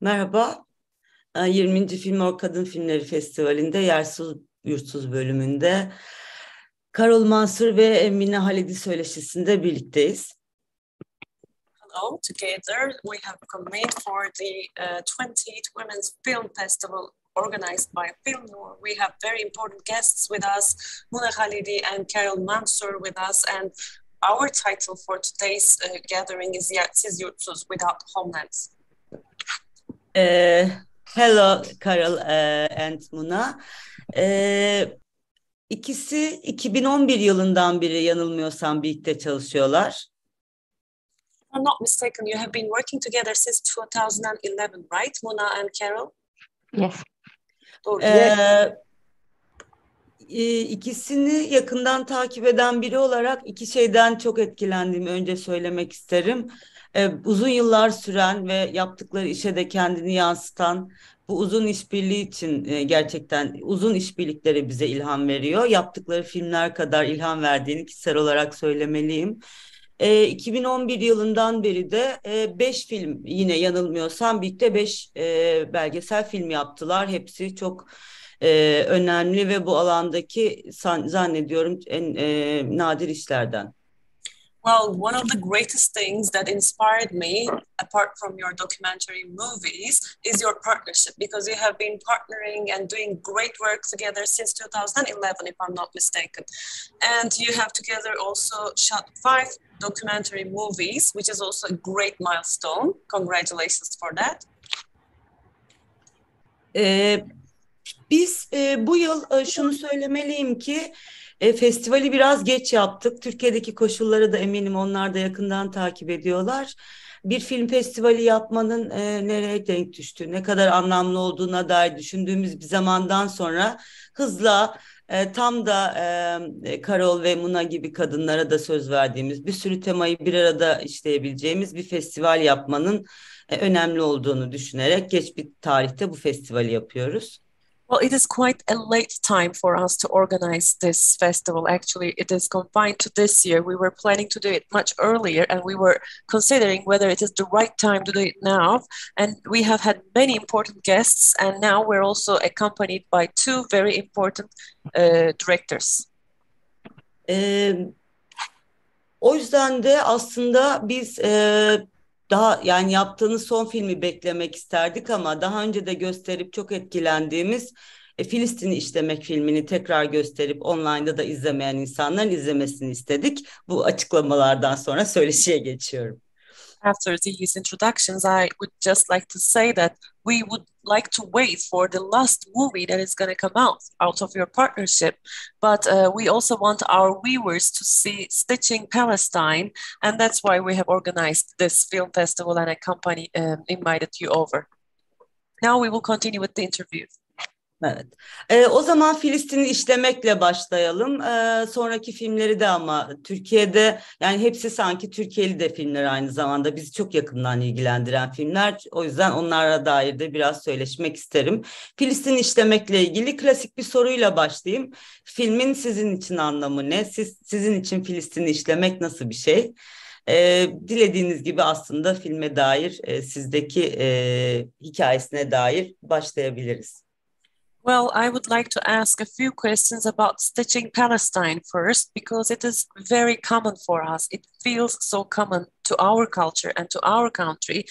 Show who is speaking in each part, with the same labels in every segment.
Speaker 1: Merhaba, 20. Filmor Kadın Filmleri Festivali'nde Yersuz Yurtsuz bölümünde Carol Mansur ve Emine Halidi söyleşisinde birlikteyiz.
Speaker 2: Hello, together we have convened for the 20th Women's Film Festival organized by Filmor. We have very important guests with us, Muna Halidi and Carol Mansur with us, and our title for today's gathering is Yersiz Yurtsuz, Without Homelands.
Speaker 1: Hello Carol and Muna. İkisi 2011 yılından beri yanılmıyorsam birlikte çalışıyorlar.
Speaker 2: If I'm not mistaken, you have been working together since 2011, right, Muna and Carol?
Speaker 3: Yes.
Speaker 2: Doğru.
Speaker 1: İkisini yakından takip eden biri olarak iki şeyden çok etkilendiğimi önce söylemek isterim. Uzun yıllar süren ve yaptıkları işe de kendini yansıtan bu uzun işbirliği için gerçekten uzun işbirlikleri bize ilham veriyor. Yaptıkları filmler kadar ilham verdiğini kişisel olarak söylemeliyim. 2011 yılından beri de 5 film, yine yanılmıyorsam birlikte 5 belgesel film yaptılar. Hepsi çok önemli ve bu alandaki zannediyorum en nadir işlerden.
Speaker 2: Well, one of the greatest things that inspired me, apart from your documentary movies, is your partnership, because you have been partnering and doing great work together since 2011, if I'm not mistaken. And you have together also shot 5 documentary movies, which is also a great milestone. Congratulations for that.
Speaker 1: Biz bu yıl şunu söylemeliyim ki festivali biraz geç yaptık. Türkiye'deki koşulları da eminim onlar da yakından takip ediyorlar. Bir film festivali yapmanın nereye denk düştüğü, ne kadar anlamlı olduğuna dair düşündüğümüz bir zamandan sonra hızla tam da Carol ve Muna gibi kadınlara da söz verdiğimiz bir sürü temayı bir arada işleyebileceğimiz bir festival yapmanın önemli olduğunu düşünerek geç bir tarihte bu festivali yapıyoruz.
Speaker 2: Well, it is quite a late time for us to organize this festival. Actually, it is confined to this year. We were planning to do it much earlier, and we were considering whether it is the right time to do it now. And we have had many important guests, and now we're also accompanied by 2 very important directors.
Speaker 1: O yüzden de aslında biz daha yani yaptığınız son filmi beklemek isterdik ama daha önce de gösterip çok etkilendiğimiz Filistin'i işlemek filmini tekrar gösterip online'da da izlemeyen insanların izlemesini istedik. Bu açıklamalardan sonra söyleşiye geçiyorum.
Speaker 2: After these introductions, I would just like to say that we would like to wait for the last movie that is going to come out of your partnership. But we also want our viewers to see Stitching Palestine, and that's why we have organized this film festival and a company invited you over. Now we will continue with the interview.
Speaker 1: Evet. O zaman Filistin'i işlemekle başlayalım. Sonraki filmleri de ama Türkiye'de yani hepsi sanki Türkiye'li de filmler aynı zamanda bizi çok yakından ilgilendiren filmler. O yüzden onlara dair de biraz söyleşmek isterim. Filistin'i işlemekle ilgili klasik bir soruyla başlayayım. Filmin sizin için anlamı ne? Sizin için Filistin'i işlemek nasıl bir şey? Dilediğiniz gibi aslında filme dair, sizdeki hikayesine dair başlayabiliriz.
Speaker 2: Well, I would like to ask a few questions about Stitching Palestine first, because it is very common for us. It feels so common to our culture and to our country.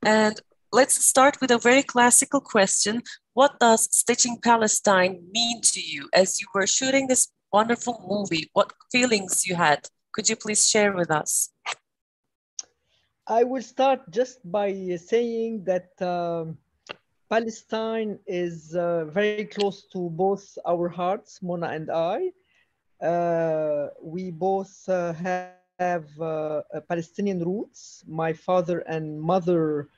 Speaker 2: And let's start with a very classical question. What does Stitching Palestine mean to you as you were shooting this wonderful movie? What feelings you had? Could you please share with us?
Speaker 4: I will start just by saying that Palestine is very close to both our hearts, Mona and I. We both have Palestinian roots. My father and mother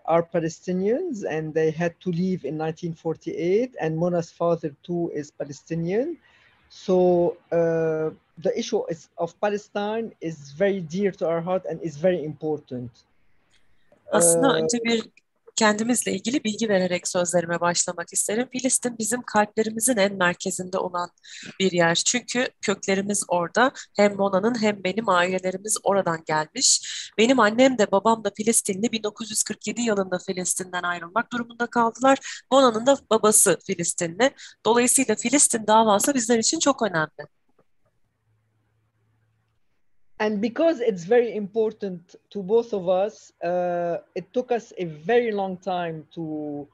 Speaker 4: are Palestinians, and they had to leave in 1948, and Mona's father too is Palestinian. So the issue of Palestine is very dear to our heart and is very important.
Speaker 2: Aslında önce bir kendimizle ilgili bilgi vererek sözlerime başlamak isterim. Filistin bizim kalplerimizin en merkezinde olan bir yer. Çünkü köklerimiz orada. Hem Mona'nın hem benim ailelerimiz oradan gelmiş. Benim annem de babam da Filistinli. 1947 yılında Filistin'den ayrılmak durumunda kaldılar. Mona'nın da babası Filistinli. Dolayısıyla Filistin davası bizler için çok önemli.
Speaker 4: And because it's very important to both of us, it took us a very long time to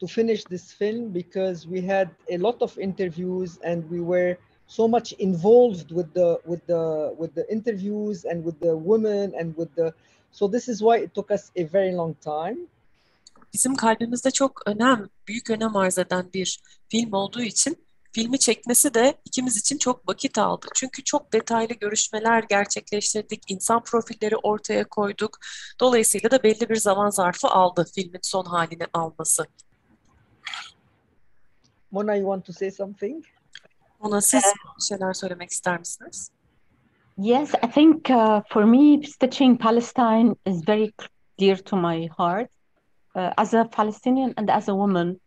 Speaker 4: finish this film because we had a lot of interviews and we were so much involved with the interviews and with the women and with the. So this is why it took us a very long time.
Speaker 2: Bizim kalbimizde çok büyük önem arz eden bir film olduğu için filmi çekmesi de ikimiz için çok vakit aldı. Çünkü çok detaylı görüşmeler gerçekleştirdik, insan profilleri ortaya koyduk. Dolayısıyla da belli bir zaman zarfı aldı filmin son halini alması.
Speaker 4: Mona, you want to say something?
Speaker 2: Mona, siz bir şeyler söylemek ister misiniz?
Speaker 3: Yes, I think for me, Stitching Palestine is very dear to my heart. As a Palestinian and as a woman,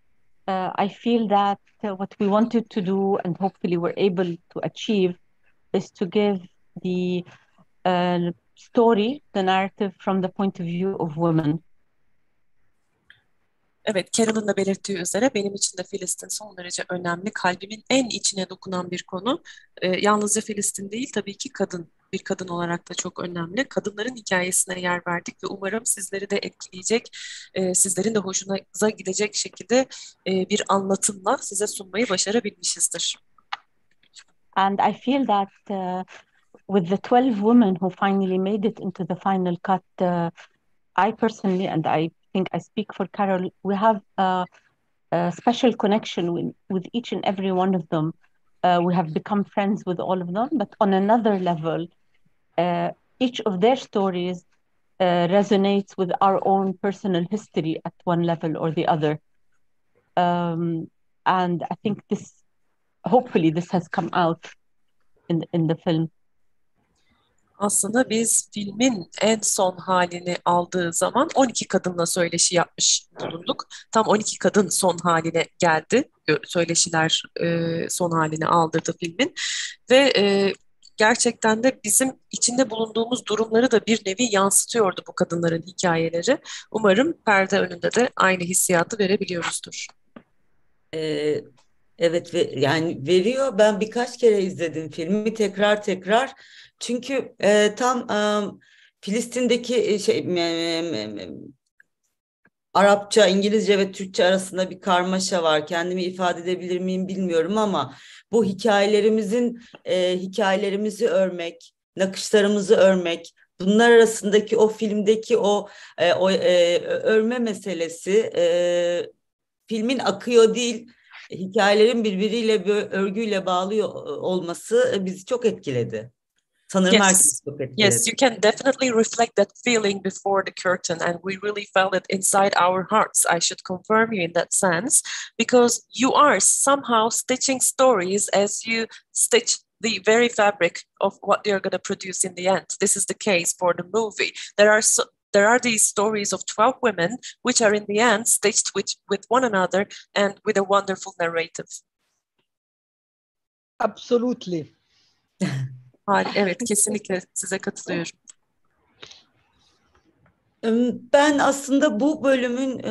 Speaker 3: I feel that what we wanted to do and hopefully we're able to achieve is to give the story, the narrative from the point of view of women.
Speaker 2: Evet, Carol'ın da belirttiği üzere benim için de Filistin son derece önemli, kalbimin en içine dokunan bir konu. Yalnızca Filistin değil, tabii ki bir kadın olarak da çok önemli. Kadınların hikayesine yer verdik ve umarım sizleri de etkileyecek, sizlerin de hoşunuza gidecek şekilde bir anlatımla size sunmayı başarabilmişizdir.
Speaker 3: And I feel that with the 12 women who finally made it into the final cut, I personally, and I think I speak for Carol, we have a special connection with each and every one of them. We have become friends with all of them, but on another level, each of their stories resonates with our own personal history at one level or the other. And I think hopefully this has come out in the film.
Speaker 2: Aslında biz filmin en son halini aldığı zaman 12 kadınla söyleşi yapmış bulunduk. Tam 12 kadın son haline geldi. Söyleşiler son halini aldırdı filmin. Ve gerçekten de bizim içinde bulunduğumuz durumları da bir nevi yansıtıyordu bu kadınların hikayeleri. Umarım perde önünde de aynı hissiyatı verebiliyoruzdur.
Speaker 1: Evet, yani veriyor. Ben birkaç kere izledim filmi tekrar. Çünkü tam Filistin'deki Arapça, İngilizce ve Türkçe arasında bir karmaşa var. Kendimi ifade edebilir miyim bilmiyorum ama bu hikayelerimizi örmek, nakışlarımızı örmek, bunlar arasındaki o filmdeki örme meselesi filmin akıyor değil, hikayelerin birbiriyle örgüyle bağlı olması bizi çok etkiledi. Sanırım herkes çok etkiledi.
Speaker 2: Yes, you can definitely reflect that feeling before the curtain, and we really felt it inside our hearts. I should confirm you in that sense, because you are somehow stitching stories as you stitch the very fabric of what you're going to produce in the end. This is the case for the movie. There are these stories of 12 women which are in the end stitched with one another and with a wonderful narrative.
Speaker 4: Absolutely.
Speaker 2: Evet, kesinlikle size katılıyorum.
Speaker 1: Ben aslında bu bölümün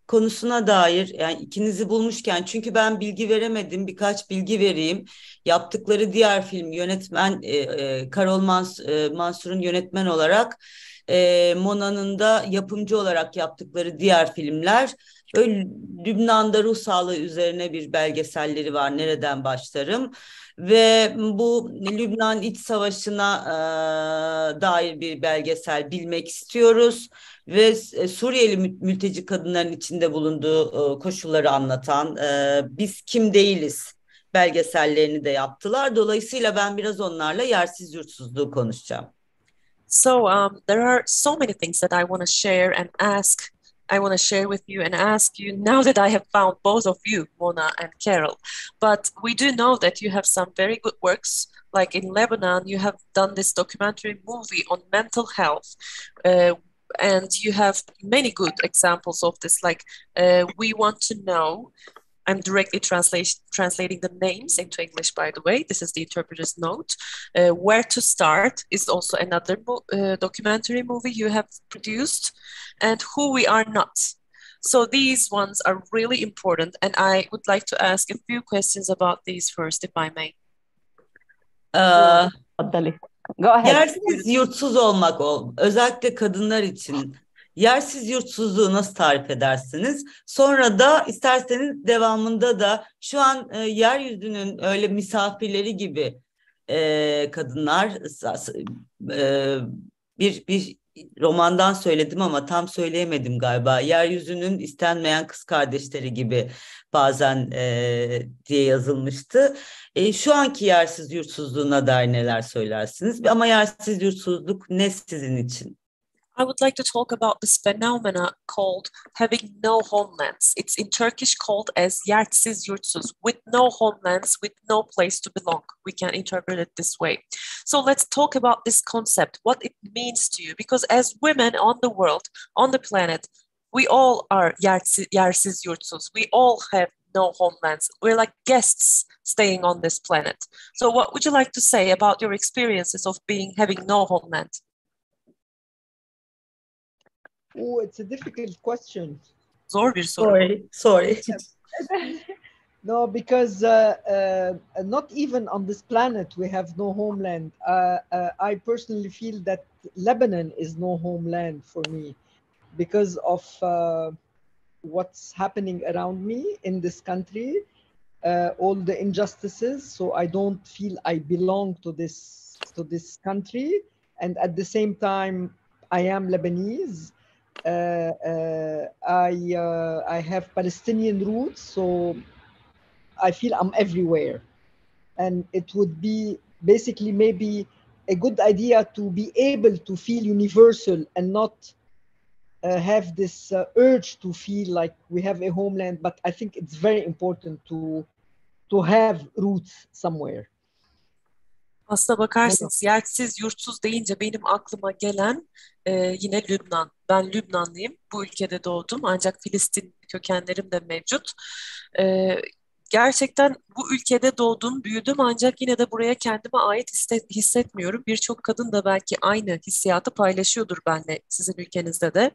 Speaker 1: konusuna dair, yani ikinizi bulmuşken, çünkü ben bilgi veremedim, birkaç bilgi vereyim. Yaptıkları diğer film yönetmen Carol Mansur'un yönetmen olarak, Mona'nın da yapımcı olarak yaptıkları diğer filmler, Lübnan'da ruh sağlığı üzerine bir belgeselleri var, Nereden Başlarım, ve bu Lübnan İç Savaşı'na dair bir belgesel, Bilmek İstiyoruz, ve Suriyeli mülteci kadınların içinde bulunduğu koşulları anlatan Biz Kim Değiliz belgesellerini de yaptılar. Dolayısıyla ben biraz onlarla yersiz yurtsuzluğu konuşacağım.
Speaker 2: So there are so many things that I want to share and ask. I want to share with you and ask you now that I have found both of you, Mona and Carol. But we do know that you have some very good works. Like in Lebanon, you have done this documentary movie on mental health. and you have many good examples of this, like we want to know. I'm directly translating the names into English, by the way. This is the interpreter's note. Where to Start is also another documentary movie you have produced, and Who We Are Not. So these ones are really important, and I would like to ask a few questions about these first, if I may.
Speaker 3: اتفضلي. Go ahead.
Speaker 1: Yersiz yurtsuz olmak özellikle kadınlar için yersiz yurtsuzluğu nasıl tarif edersiniz? Sonra da isterseniz devamında da şu an yeryüzünün öyle misafirleri gibi kadınlar bir romandan söyledim ama tam söyleyemedim galiba. Yeryüzünün istenmeyen kız kardeşleri gibi bazen diye yazılmıştı. Şu anki yersiz yurtsuzluğuna dair neler söylersiniz? Ama yersiz yurtsuzluk ne sizin için?
Speaker 2: I would like to talk about this phenomena called having no homelands. It's in Turkish called as yersiz yurtsuz, with no homelands, with no place to belong. We can interpret it this way. So let's talk about this concept, what it means to you, because as women on the world, on the planet, we all are yersiz yurtsuz. We all have no homelands. We're like guests staying on this planet. So what would you like to say about your experiences of having no homeland?
Speaker 4: Oh, it's a difficult question.
Speaker 2: Zor bir soru.
Speaker 1: Sorry.
Speaker 4: No, because not even on this planet we have no homeland. I personally feel that Lebanon is no homeland for me because of what's happening around me in this country, all the injustices. So I don't feel I belong to this country, and at the same time, I am Lebanese. I have Palestinian roots, so I feel I'm everywhere. And it would be basically maybe a good idea to be able to feel universal and not have this urge to feel like we have a homeland. But I think it's very important to have roots somewhere.
Speaker 2: Aslına bakarsanız yersiz yurtsuz deyince benim aklıma gelen yine Lübnan. Ben Lübnanlıyım. Bu ülkede doğdum ancak Filistin kökenlerim de mevcut. Gerçekten bu ülkede doğdum, büyüdüm ancak yine de buraya kendime ait hissetmiyorum. Birçok kadın da belki aynı hissiyatı paylaşıyordur benimle sizin ülkenizde de.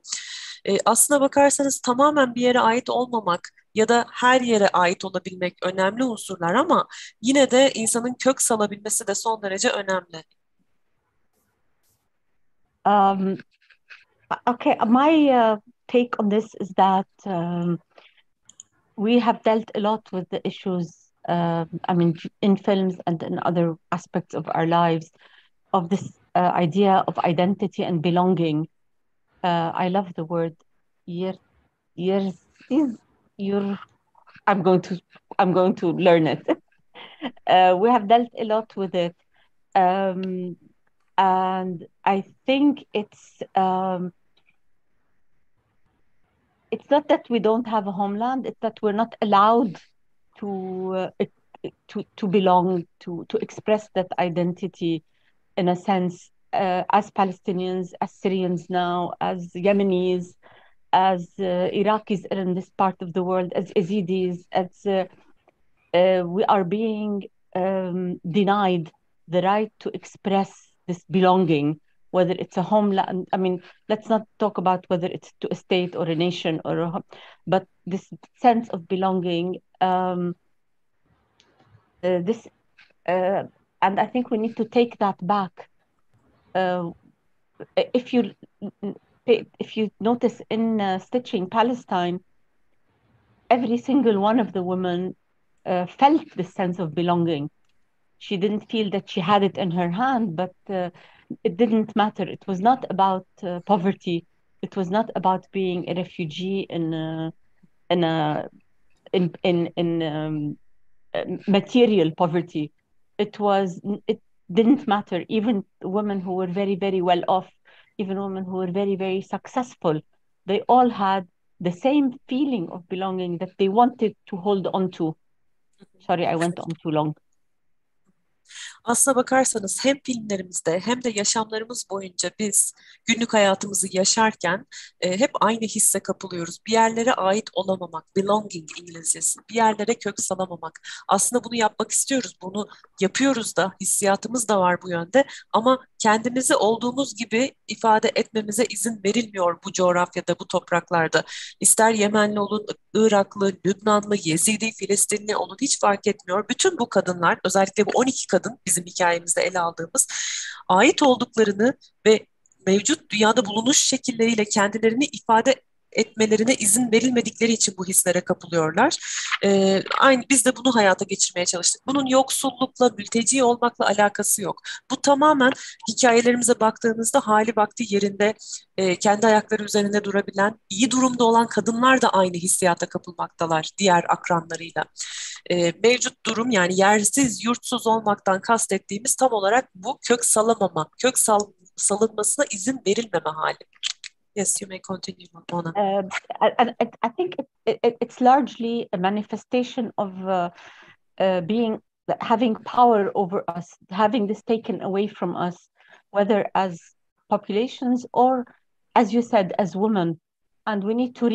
Speaker 2: Aslına bakarsanız tamamen bir yere ait olmamak ya da her yere ait olabilmek önemli unsurlar ama yine de insanın kök salabilmesi de son derece önemli.
Speaker 3: Okay, my take on this is that we have dealt a lot with the issues, I mean, in films and in other aspects of our lives, of this idea of identity and belonging. I love the word I'm going to learn it. We have dealt a lot with it, and I think it's not that we don't have a homeland; it's that we're not allowed to belong, to express that identity in a sense, as Palestinians, as Syrians now, as Yemenis, as Iraqis in this part of the world, as Yazidis, as we are being denied the right to express this belonging, whether it's a homeland. I mean, let's not talk about whether it's to a state or a nation but this sense of belonging. And I think we need to take that back. If you notice in Stitching Palestine, every single one of the women felt this sense of belonging. She didn't feel that she had it in her hand, but it didn't matter. It was not about poverty. It was not about being a refugee in material poverty. It didn't matter. Even women who were very, very well off, even women who were very, very successful, they all had the same feeling of belonging that they wanted to hold on to. Sorry, I went on too long.
Speaker 2: Aslına bakarsanız hem filmlerimizde hem de yaşamlarımız boyunca biz günlük hayatımızı yaşarken hep aynı hisse kapılıyoruz. Bir yerlere ait olamamak, belonging İngilizcesi, bir yerlere kök salamamak. Aslında bunu yapmak istiyoruz, bunu yapıyoruz da, hissiyatımız da var bu yönde. Ama kendimizi olduğumuz gibi ifade etmemize izin verilmiyor bu coğrafyada, bu topraklarda. İster Yemenli olun, Iraklı, Lübnanlı, Yezidi, Filistinli olun hiç fark etmiyor. Bütün bu kadınlar, özellikle bu 12 kadın bizim hikayemizde ele aldığımız, ait olduklarını ve mevcut dünyada bulunuş şekilleriyle kendilerini ifade etmelerine izin verilmedikleri için bu hislere kapılıyorlar. Aynı biz de bunu hayata geçirmeye çalıştık. Bunun yoksullukla, mülteci olmakla alakası yok. Bu tamamen hikayelerimize baktığınızda hali vakti yerinde, kendi ayakları üzerinde durabilen, iyi durumda olan kadınlar da aynı hissiyata kapılmaktalar diğer akranlarıyla. Mevcut durum yani yersiz, yurtsuz olmaktan kastettiğimiz tam olarak bu kök salamama, salınmasına izin verilmeme hali. Yes, you may continue, Mona.
Speaker 3: I think it's largely a manifestation of having power over us, having this taken away from us, whether as populations or, as you said, as women. And we need to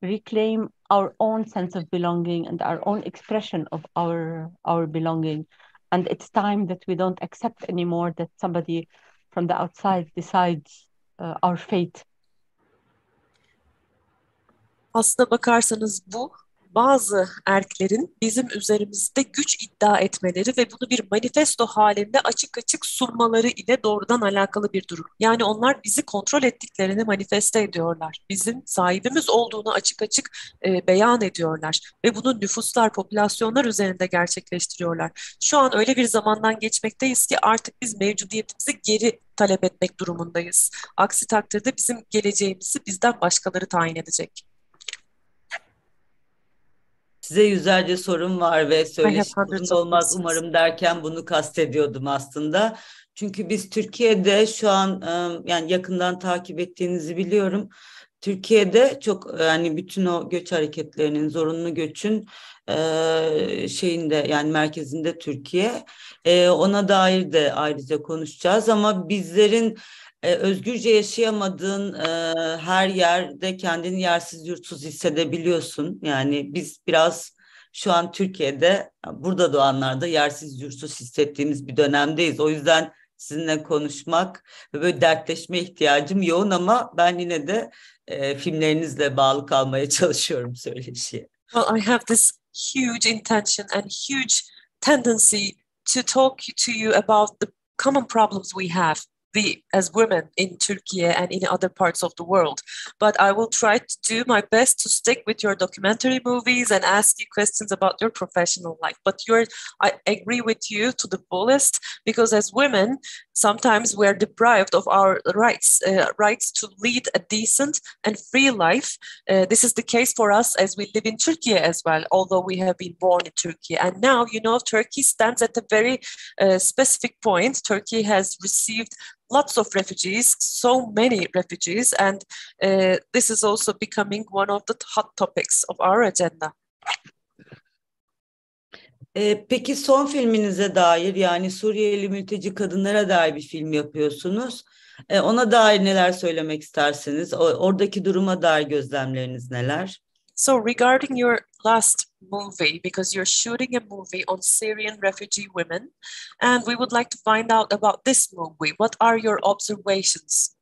Speaker 3: reclaim our own sense of belonging and our own expression of our belonging. And it's time that we don't accept anymore that somebody from the outside decides our fate.
Speaker 2: Aslına bakarsanız bu bazı erklerin bizim üzerimizde güç iddia etmeleri ve bunu bir manifesto halinde açık açık sunmaları ile doğrudan alakalı bir durum. Yani onlar bizi kontrol ettiklerini manifeste ediyorlar. Bizim sahibimiz olduğunu açık açık beyan ediyorlar ve bunu nüfuslar, popülasyonlar üzerinde gerçekleştiriyorlar. Şu an öyle bir zamandan geçmekteyiz ki artık biz mevcudiyetimizi geri talep etmek durumundayız. Aksi takdirde bizim geleceğimizi bizden başkaları tayin edecek.
Speaker 1: Size yüzlerce sorum var ve söyleşi uzun
Speaker 2: hundreds of
Speaker 1: olmaz
Speaker 2: questions.
Speaker 1: umarım derken bunu kastediyordum aslında. Çünkü biz Türkiye'de şu an yani yakından takip ettiğinizi biliyorum. Türkiye'de çok yani bütün o göç hareketlerinin, zorunlu göçün şeyinde yani merkezinde Türkiye. Ona dair de ayrıca konuşacağız ama bizlerin özgürce yaşayamadığın her yerde kendini yersiz yurtsuz hissedebiliyorsun. Yani biz biraz şu an Türkiye'de burada doğanlarda yersiz yurtsuz hissettiğimiz bir dönemdeyiz. O yüzden sizinle konuşmak ve böyle dertleşme ihtiyacım yoğun ama ben yine de filmlerinizle bağlı kalmaya çalışıyorum söyleşiye.
Speaker 2: Well, I have this huge intention and huge tendency to talk to you about the common problems we have as women in Turkey and in other parts of the world. But I will try to do my best to stick with your documentary movies and ask you questions about your professional life. But I agree with you to the fullest because as women, sometimes we are deprived of our rights to lead a decent and free life. This is the case for us as we live in Turkey as well, although we have been born in Turkey. And now, Turkey stands at a very specific point. Turkey has received lots of refugees, so many refugees, and this is also becoming one of the hot topics of our agenda.
Speaker 1: Peki son filminize dair yani Suriyeli mülteci kadınlara dair bir film yapıyorsunuz. Ona dair neler söylemek istersiniz? Oradaki duruma dair gözlemleriniz neler?
Speaker 2: So regarding your last movie, because you're shooting a movie on Syrian refugee women, and we would like to find out about this movie. What are your observations?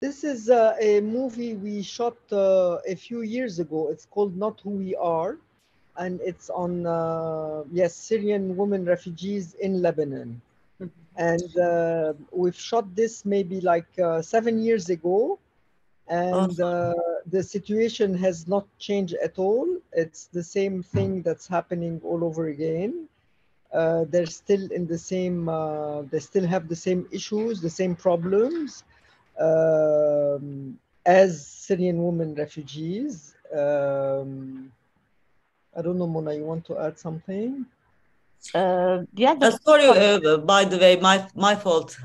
Speaker 4: This is a movie we shot a few years ago. It's called Not Who We Are, and it's on Syrian women refugees in Lebanon. And we've shot this maybe like 7 years ago, and the situation has not changed at all. It's the same thing that's happening all over again. They're still in the same, they still have the same issues, the same problems as Syrian women refugees. I don't know, Mona, you want to add something?
Speaker 1: Sorry, by the way, my fault.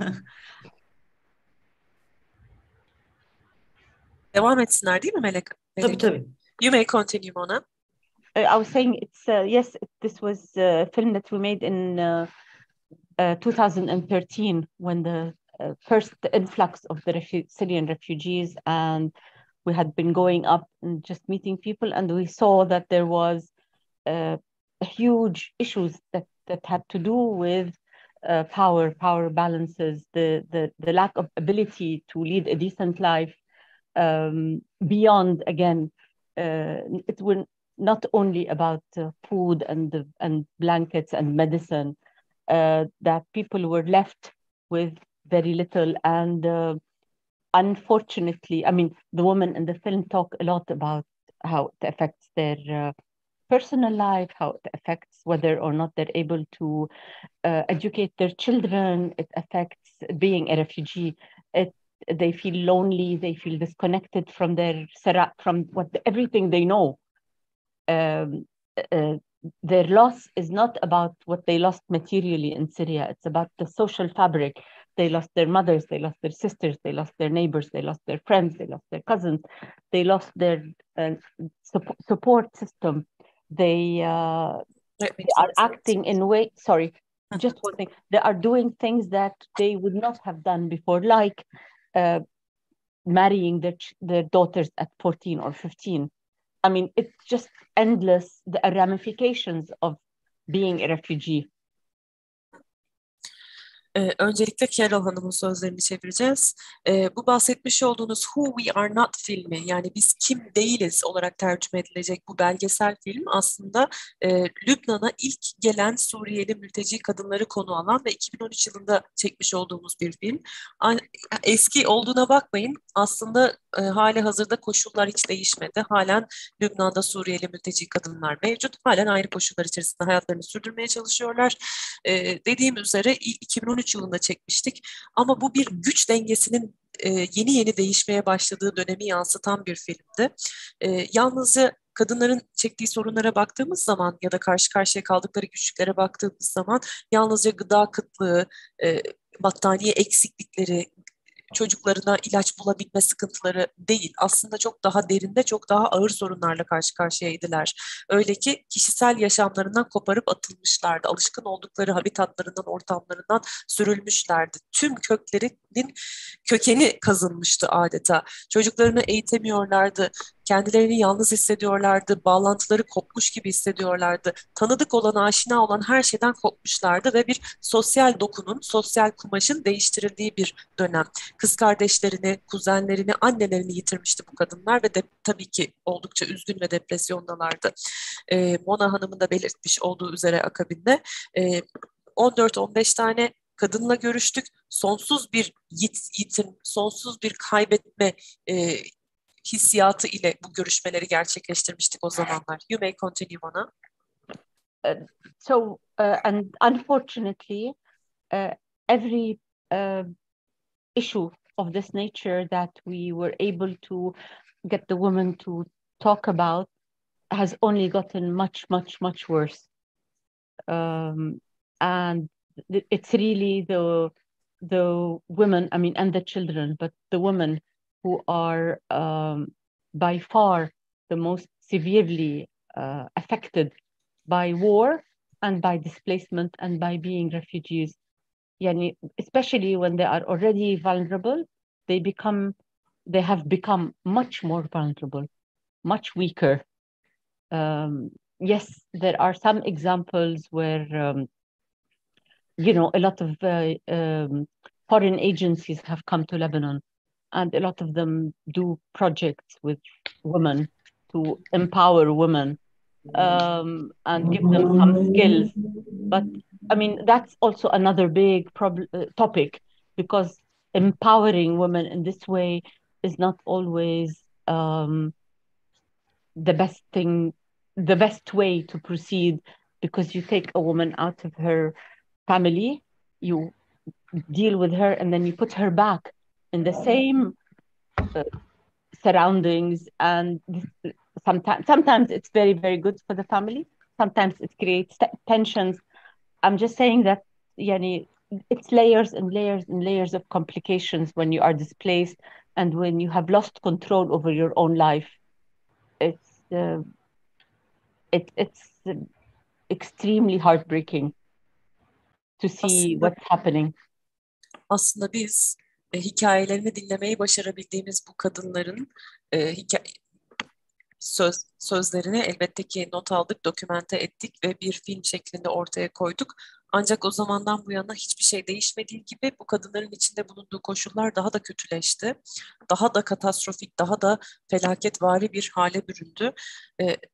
Speaker 2: Devam etsinler değil mi Melek?
Speaker 1: Tabii.
Speaker 2: You may continue, Mona.
Speaker 3: I was saying it's yes, this was a film that we made in 2013 when the first influx of the Syrian refugees, and we had been going up and just meeting people, and we saw that there was huge issues that had to do with power balances, the lack of ability to lead a decent life, beyond, again, it will not only about food and blankets and medicine, that people were left with very little. And unfortunately, I mean, the women in the film talk a lot about how it affects their personal life, how it affects whether or not they're able to educate their children. It affects being a refugee. They feel lonely. They feel disconnected from everything they know. Their loss is not about what they lost materially in Syria. It's about the social fabric. They lost their mothers, they lost their sisters, they lost their neighbors, they lost their friends, they lost their cousins, they lost their support system. They are acting in a way, sorry, just one thing. They are doing things that they would not have done before, like marrying their daughters at 14 or 15. I mean, it's just endless, the ramifications of being a refugee.
Speaker 2: Öncelikle Carol Hanım'ın sözlerini çevireceğiz. Bu bahsetmiş olduğunuz Who We Are Not filmi, yani biz kim değiliz olarak tercüme edilecek bu belgesel film aslında Lübnan'a ilk gelen Suriyeli mülteci kadınları konu alan ve 2013 yılında çekmiş olduğumuz bir film. Eski olduğuna bakmayın, aslında hali hazırda koşullar hiç değişmedi. Halen Lübnan'da Suriyeli mülteci kadınlar mevcut. Halen aynı koşullar içerisinde hayatlarını sürdürmeye çalışıyorlar. Dediğim üzere 2013 yılında çekmiştik. Ama bu bir güç dengesinin yeni yeni değişmeye başladığı dönemi yansıtan bir filmdi. Yalnızca kadınların çektiği sorunlara baktığımız zaman ya da karşı karşıya kaldıkları güçlüklere baktığımız zaman yalnızca gıda kıtlığı, battaniye eksiklikleri, çocuklarına ilaç bulabilme sıkıntıları değil. Aslında çok daha derinde, çok daha ağır sorunlarla karşı karşıyaydılar. Öyle ki kişisel yaşamlarından koparıp atılmışlardı. Alışkın oldukları habitatlarından, ortamlarından sürülmüşlerdi. Tüm kökeni kazınmıştı adeta. Çocuklarını eğitemiyorlardı. Kendilerini yalnız hissediyorlardı, bağlantıları kopmuş gibi hissediyorlardı. Tanıdık olan, aşina olan her şeyden kopmuşlardı ve bir sosyal dokunun, sosyal kumaşın değiştirildiği bir dönem. Kız kardeşlerini, kuzenlerini, annelerini yitirmişti bu kadınlar ve tabii ki oldukça üzgün ve depresyondalardı. Mona Hanım'ın da belirtmiş olduğu üzere akabinde 14-15 tane kadınla görüştük. Sonsuz bir yitim, sonsuz bir kaybetme hissiyatı ile bu görüşmeleri gerçekleştirmiştik o zamanlar. You may continue, Mona.
Speaker 3: And unfortunately, every issue of this nature that we were able to get the women to talk about has only gotten much, much, much worse. And it's really the women, I mean, and the children, but the women who are by far the most severely affected by war and by displacement and by being refugees. Yani, especially when they are already vulnerable, they have become much more vulnerable, much weaker. Yes, there are some examples where, a lot of foreign agencies have come to Lebanon, and a lot of them do projects with women to empower women and give them some skills. But I mean, that's also another big topic, because empowering women in this way is not always the best way to proceed, because you take a woman out of her family, you deal with her, and then you put her back in the same surroundings, and sometimes it's very, very good for the family. Sometimes it creates tensions. I'm just saying that it's layers and layers and layers of complications when you are displaced and when you have lost control over your own life. It's it's extremely heartbreaking to see
Speaker 2: Aslında
Speaker 3: what's happening.
Speaker 2: aslında biz hikayelerini dinlemeyi başarabildiğimiz bu kadınların sözlerini elbette ki not aldık, dokümente ettik ve bir film şeklinde ortaya koyduk. Ancak o zamandan bu yana hiçbir şey değişmediği gibi bu kadınların içinde bulunduğu koşullar daha da kötüleşti. Daha da katastrofik, daha da felaketvari bir hale büründü.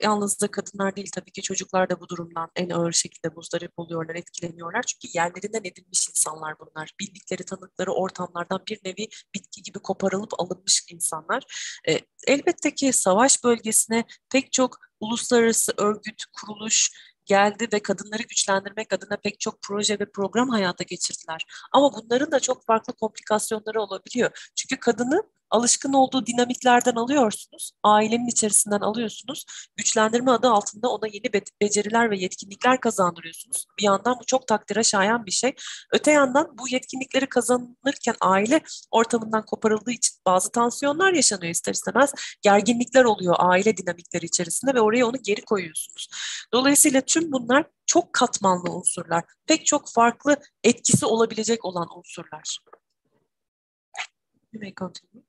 Speaker 2: Yalnız da kadınlar değil, tabii ki çocuklar da bu durumdan en ağır şekilde muzdarip oluyorlar, etkileniyorlar. Çünkü yerlerinden edilmiş insanlar bunlar. Bildikleri, tanıkları ortamlardan bir nevi bitki gibi koparılıp alınmış insanlar. Elbette ki savaş bölgesine pek çok uluslararası örgüt, kuruluş geldi ve kadınları güçlendirmek adına pek çok proje ve program hayata geçirdiler. Ama bunların da çok farklı komplikasyonları olabiliyor. Çünkü kadını alışkın olduğu dinamiklerden alıyorsunuz, ailenin içerisinden alıyorsunuz, güçlendirme adı altında ona yeni beceriler ve yetkinlikler kazandırıyorsunuz. Bir yandan bu çok takdire şayan bir şey. Öte yandan bu yetkinlikleri kazanırken aile ortamından koparıldığı için bazı tansiyonlar yaşanıyor ister istemez. Gerginlikler oluyor aile dinamikleri içerisinde ve oraya onu geri koyuyorsunuz. Dolayısıyla tüm bunlar çok katmanlı unsurlar. Pek çok farklı etkisi olabilecek olan unsurlar. You may continue.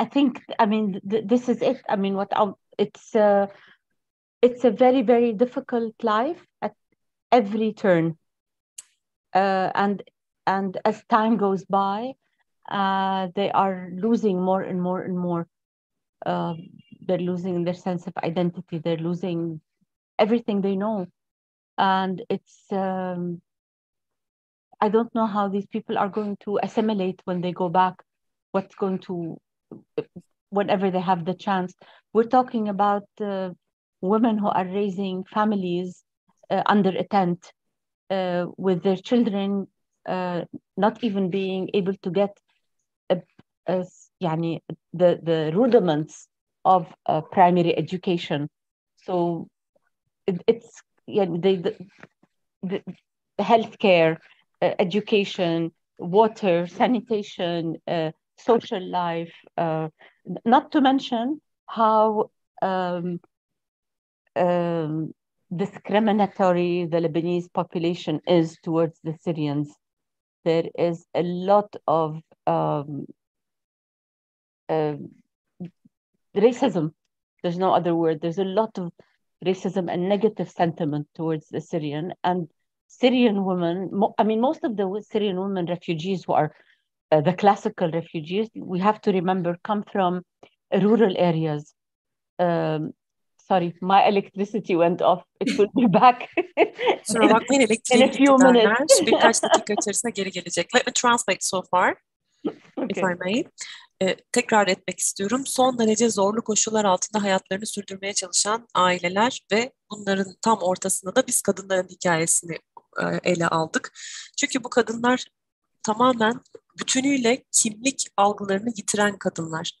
Speaker 3: I think, I mean, this is it. I mean, it's a very, very difficult life at every turn. And as time goes by, they are losing more and more and more. They're losing their sense of identity. They're losing everything they know. And it's, I don't know how these people are going to assimilate when they go back, what's going to, whenever they have the chance. We're talking about women who are raising families under a tent with their children not even being able to get the rudiments of primary education. So it's the healthcare, education, water, sanitation, social life, not to mention how discriminatory the Lebanese population is towards the Syrians. There is a lot of racism. There's no other word. There's a lot of racism and negative sentiment towards the Syrian and Syrian women. I mean, most of the Syrian women refugees who are the classical refugees, we have to remember, come from rural areas. Sorry, my electricity went off. It will be back
Speaker 2: Kusura bakmayın,
Speaker 3: in
Speaker 2: elektriğim
Speaker 3: a
Speaker 2: gitti
Speaker 3: few
Speaker 2: derler.
Speaker 3: minutes.
Speaker 2: Birkaç dakika içerisinde geri gelecek. Let me translate so far, if
Speaker 3: Okay.
Speaker 2: I may. Tekrar etmek istiyorum. Son derece zorlu koşullar altında hayatlarını sürdürmeye çalışan aileler ve bunların tam ortasında da biz kadınların hikayesini ele aldık. Çünkü bu kadınlar tamamen bütünüyle kimlik algılarını yitiren kadınlar.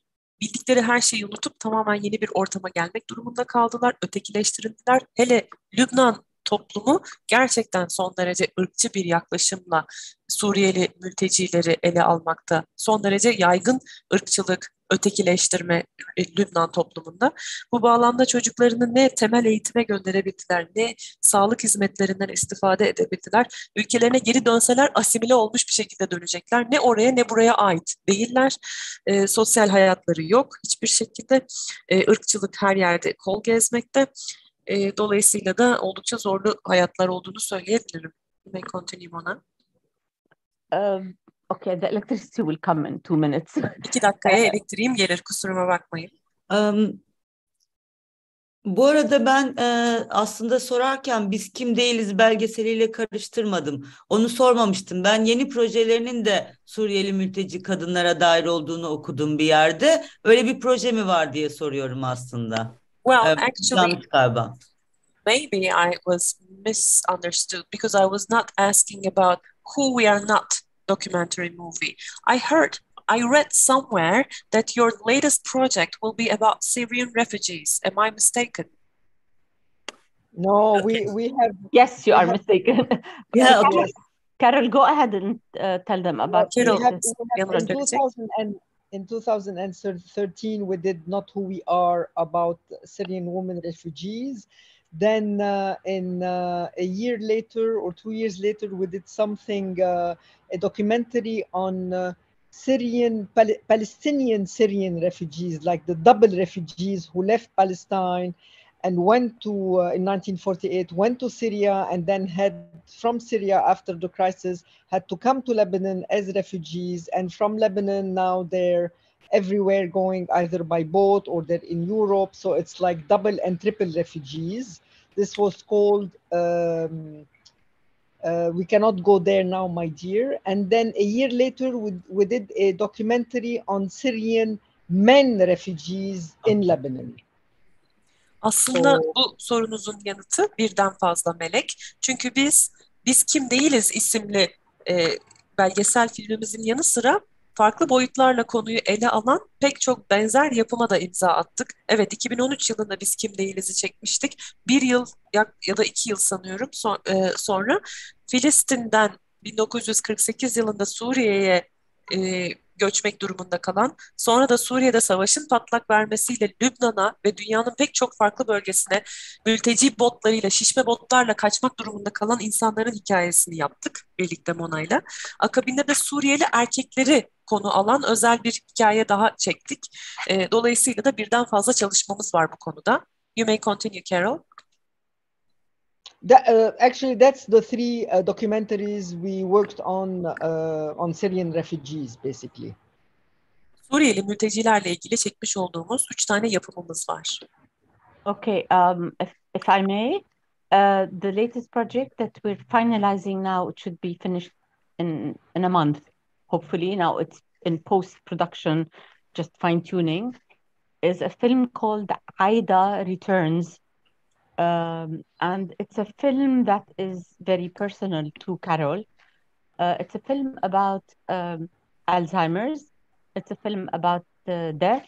Speaker 2: Bildikleri her şeyi unutup tamamen yeni bir ortama gelmek durumunda kaldılar, ötekileştirildiler. Hele Lübnan toplumu gerçekten son derece ırkçı bir yaklaşımla Suriyeli mültecileri ele almakta. Son derece yaygın ırkçılık, ötekileştirme Lübnan toplumunda. Bu bağlamda çocuklarını ne temel eğitime gönderebildiler, ne sağlık hizmetlerinden istifade edebildiler. Ülkelerine geri dönseler asimile olmuş bir şekilde dönecekler. Ne oraya ne buraya ait değiller. Sosyal hayatları yok hiçbir şekilde. Irkçılık her yerde kol gezmekte. Dolayısıyla da oldukça zorlu hayatlar olduğunu söyleyebilirim. You may continue, Mona.
Speaker 3: Okay, the electricity will come in 2 minutes.
Speaker 2: 2 dakikaya elektriğim gelir, kusuruma bakmayın.
Speaker 1: Bu arada ben aslında sorarken biz kim değiliz belgeseliyle karıştırmadım. Onu sormamıştım. Ben yeni projelerinin de Suriyeli mülteci kadınlara dair olduğunu okudum bir yerde. Öyle bir proje mi var diye soruyorum aslında.
Speaker 2: Well, actually,
Speaker 1: yanlış galiba.
Speaker 2: Maybe I was misunderstood because I was not asking about who we are not documentary movie. I read somewhere that your latest project will be about Syrian refugees. Am I mistaken?
Speaker 4: No,
Speaker 1: Okay.
Speaker 4: we have.
Speaker 3: Yes, you are mistaken.
Speaker 1: Yeah, okay.
Speaker 3: Carol, go ahead and tell them about
Speaker 2: Carol,
Speaker 4: we have
Speaker 2: yanıt
Speaker 4: in
Speaker 2: verecek.
Speaker 4: in 2013, we did Not Who We Are about Syrian women refugees. Then a year later or 2 years later, we did something, a documentary on Palestinian Syrian refugees, like the double refugees who left Palestine and went to, in 1948, went to Syria and then had from Syria after the crisis, had to come to Lebanon as refugees. And from Lebanon, now they're everywhere going either by boat or they're in Europe. So it's like double and triple refugees. This was called We Cannot Go There Now, My Dear. And then a year later, we did a documentary on Syrian men refugees in Lebanon.
Speaker 2: Aslında bu sorunuzun yanıtı birden fazla Melek. Çünkü Biz Kim Değiliz isimli belgesel filmimizin yanı sıra farklı boyutlarla konuyu ele alan pek çok benzer yapıma da imza attık. Evet, 2013 yılında Biz Kim Değiliz'i çekmiştik. Bir yıl ya da 2 yıl sanıyorum sonra Filistin'den 1948 yılında Suriye'ye göçmek durumunda kalan, sonra da Suriye'de savaşın patlak vermesiyle Lübnan'a ve dünyanın pek çok farklı bölgesine mülteci botlarıyla, şişme botlarla kaçmak durumunda kalan insanların hikayesini yaptık birlikte Mona'yla. Akabinde de Suriyeli erkekleri konu alan özel bir hikaye daha çektik. Dolayısıyla da birden fazla çalışmamız var bu konuda. You may continue, Carol.
Speaker 4: Actually, that's the three documentaries we worked on Syrian refugees, basically.
Speaker 2: Suriyeli mültecilerle ilgili çekmiş olduğumuz 3 tane yapımımız var.
Speaker 3: Okay, if I may, the latest project that we're finalizing now, it should be finished in a month, hopefully. Now it's in post-production, just fine-tuning, is a film called Aida Returns. And it's a film that is very personal to Carol. It's a film about Alzheimer's. It's a film about death.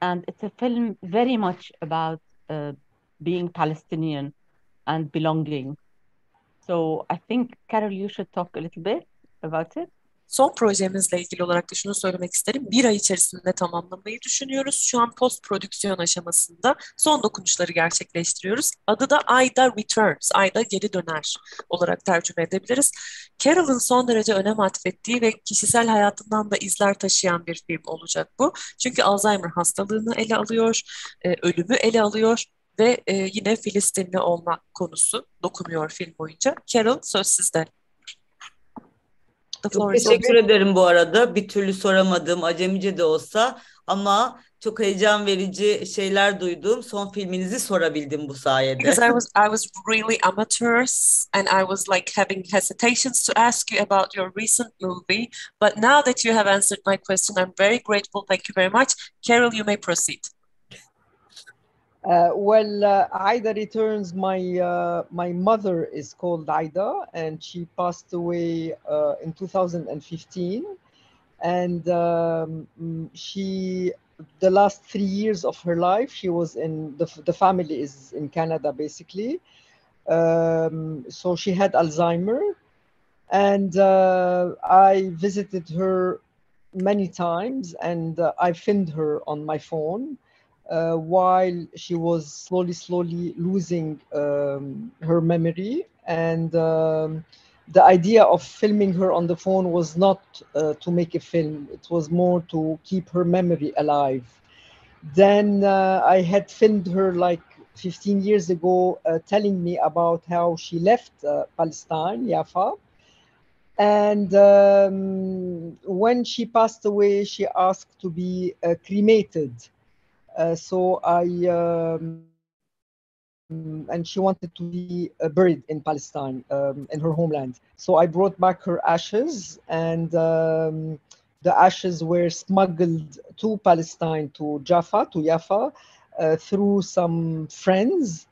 Speaker 3: And it's a film very much about being Palestinian and belonging. So I think, Carol, you should talk a little bit about it.
Speaker 2: Son projemizle ilgili olarak da şunu söylemek isterim. 1 ay içerisinde tamamlamayı düşünüyoruz. Şu an post prodüksiyon aşamasında son dokunuşları gerçekleştiriyoruz. Adı da Aida Returns, Aida geri döner olarak tercüme edebiliriz. Carol'ın son derece önem atfettiği ve kişisel hayatından da izler taşıyan bir film olacak bu. Çünkü Alzheimer hastalığını ele alıyor, ölümü ele alıyor ve yine Filistinli olma konusu dokunuyor film boyunca. Carol, söz sizde.
Speaker 1: Çok teşekkür ederim bu arada. Bir türlü soramadım, acemice de olsa ama çok heyecan verici şeyler duydum. Son filminizi sorabildim bu sayede.
Speaker 2: Because I was really amateur and I was like having hesitations to ask you about your recent movie, but now that you have answered my question, I'm very grateful. Thank you very much. Carol, you may proceed.
Speaker 4: Aida Returns, my mother is called Aida, and she passed away in 2015. And the last 3 years of her life, she was in, the family is in Canada, basically. So she had Alzheimer. And I visited her many times, and I filmed her on my phone. While she was slowly losing her memory. And the idea of filming her on the phone was not to make a film. It was more to keep her memory alive. Then I had filmed her like 15 years ago, telling me about how she left Palestine, Jaffa. And when she passed away, she asked to be cremated. So and she wanted to be buried in Palestine, in her homeland. So I brought back her ashes, and the ashes were smuggled to Palestine, to Jaffa, through some friends.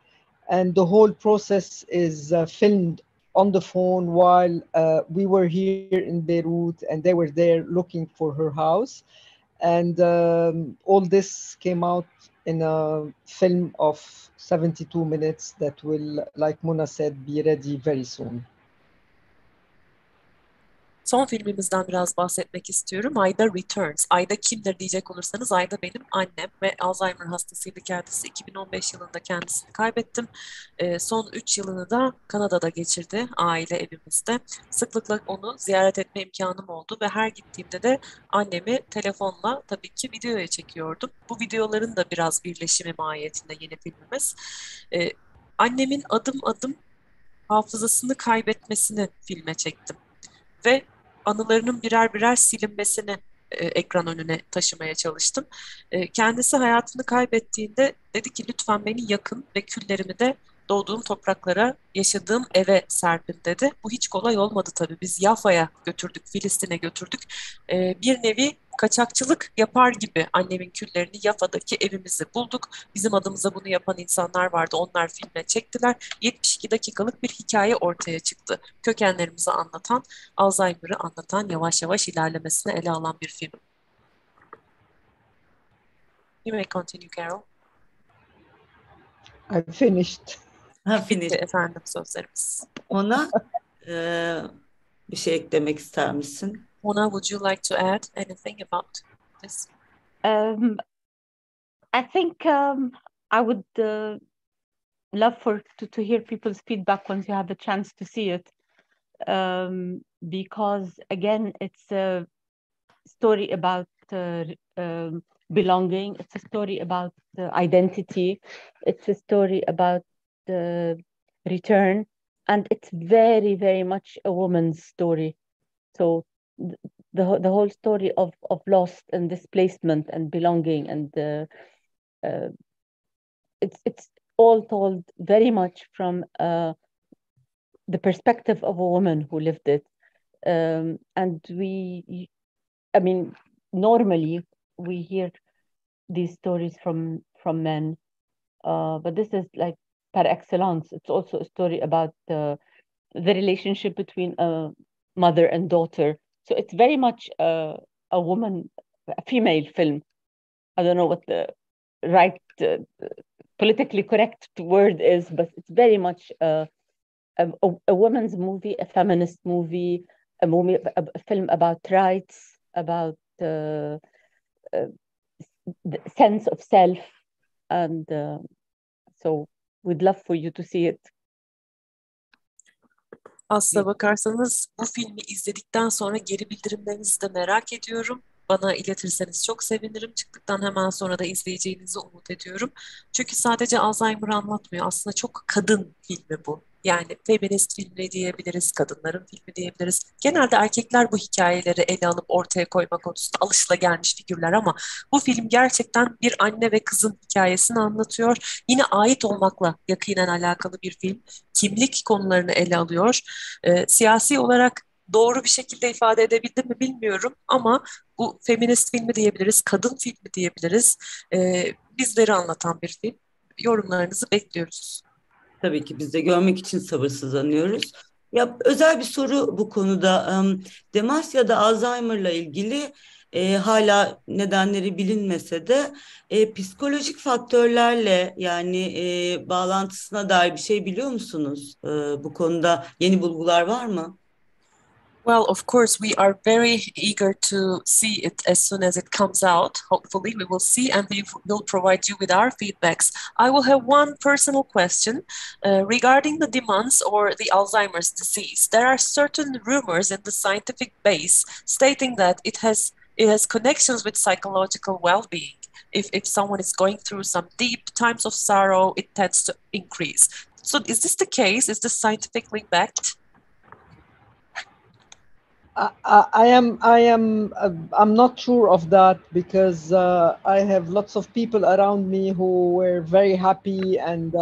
Speaker 4: And the whole process is filmed on the phone while we were here in Beirut, and they were there looking for her house. And all this came out in a film of 72 minutes that will, like Mona said, be ready very soon.
Speaker 2: Son filmimizden biraz bahsetmek istiyorum. Ayda Returns. Ayda kimdir diyecek olursanız Ayda benim annem ve Alzheimer hastasıydı kendisi. 2015 yılında kendisini kaybettim. Son 3 yılını da Kanada'da geçirdi aile evimizde. Sıklıkla onu ziyaret etme imkanım oldu ve her gittiğimde de annemi telefonla tabii ki videoya çekiyordum. Bu videoların da biraz birleşimi mahiyetinde yeni filmimiz. Annemin adım adım hafızasını kaybetmesini filme çektim ve anılarının birer birer silinmesini ekran önüne taşımaya çalıştım. Kendisi hayatını kaybettiğinde dedi ki lütfen beni yakın ve küllerimi de doğduğum topraklara, yaşadığım eve serpin dedi. Bu hiç kolay olmadı tabii. Biz Yafa'ya götürdük, Filistin'e götürdük. Bir nevi kaçakçılık yapar gibi annemin küllerini Yafa'daki evimizi bulduk. Bizim adımıza bunu yapan insanlar vardı. Onlar filme çektiler. 72 dakikalık bir hikaye ortaya çıktı. Kökenlerimizi anlatan, Alzheimer'ı anlatan, yavaş yavaş ilerlemesini ele alan bir film. You may continue, Carol.
Speaker 4: I finished.
Speaker 2: Bitti efendim sözlerimiz.
Speaker 1: Ona bir şey eklemek ister misin?
Speaker 2: Mona, would you like to add anything about this?
Speaker 3: I think I would love to hear people's feedback once you have the chance to see it, because again, it's a story about belonging. It's a story about identity. It's a story about return, and it's very, very much a woman's story. So the whole story of loss and displacement and belonging, and it's all told very much from the perspective of a woman who lived it. And I mean, normally we hear these stories from men, but this is like par excellence. It's also a story about the relationship between a mother and daughter. So it's very much a female film. I don't know what the right politically correct word is, but it's very much a woman's movie, a feminist movie, a film about rights, about the sense of self, and so we'd love for you to see it.
Speaker 2: Aslına bakarsanız bu filmi izledikten sonra geri bildirimlerinizi de merak ediyorum. Bana iletirseniz çok sevinirim. Çıktıktan hemen sonra da izleyeceğinizi umut ediyorum. Çünkü sadece Alzheimer'ı anlatmıyor. Aslında çok kadın filmi bu. Yani feminist filmi diyebiliriz, kadınların filmi diyebiliriz. Genelde erkekler bu hikayeleri ele alıp ortaya koyma konusunda alışılagelmiş figürler ama bu film gerçekten bir anne ve kızın hikayesini anlatıyor. Yine ait olmakla yakinen alakalı bir film. Kimlik konularını ele alıyor. Siyasi olarak doğru bir şekilde ifade edebildim mi bilmiyorum ama bu feminist filmi diyebiliriz, kadın filmi diyebiliriz. Bizleri anlatan bir film. Yorumlarınızı bekliyoruz.
Speaker 1: Tabii ki biz de görmek için sabırsızlanıyoruz. Ya özel bir soru bu konuda. Demensya'da Alzheimer'la ilgili hala nedenleri bilinmese de psikolojik faktörlerle yani bağlantısına dair bir şey biliyor musunuz? Bu konuda yeni bulgular var mı?
Speaker 2: Well, of course, we are very eager to see it as soon as it comes out. Hopefully, we will see and we will provide you with our feedbacks. I will have one personal question regarding the demence or the Alzheimer's disease. There are certain rumors in the scientific base stating that it has connections with psychological well-being. If someone is going through some deep times of sorrow, it tends to increase. So, is this the case? Is this scientifically backed?
Speaker 4: I'm not sure of that because I have lots of people around me who were very happy and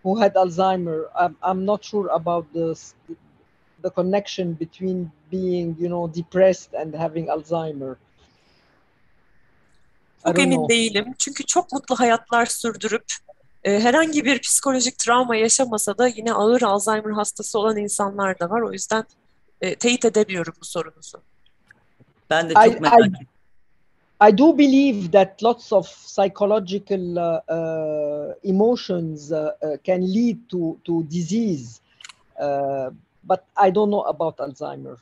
Speaker 4: who had Alzheimer. I'm not sure about the connection between being, depressed and having Alzheimer.
Speaker 2: Çok emin değilim. Çünkü çok mutlu hayatlar sürdürüp herhangi bir psikolojik travma yaşamasa da yine ağır Alzheimer hastası olan insanlar da var. O yüzden teyit edemiyorum bu sorunuzu.
Speaker 1: Ben de çok merak ediyorum.
Speaker 4: I do believe that lots of psychological emotions can lead to disease, but I don't know about Alzheimer.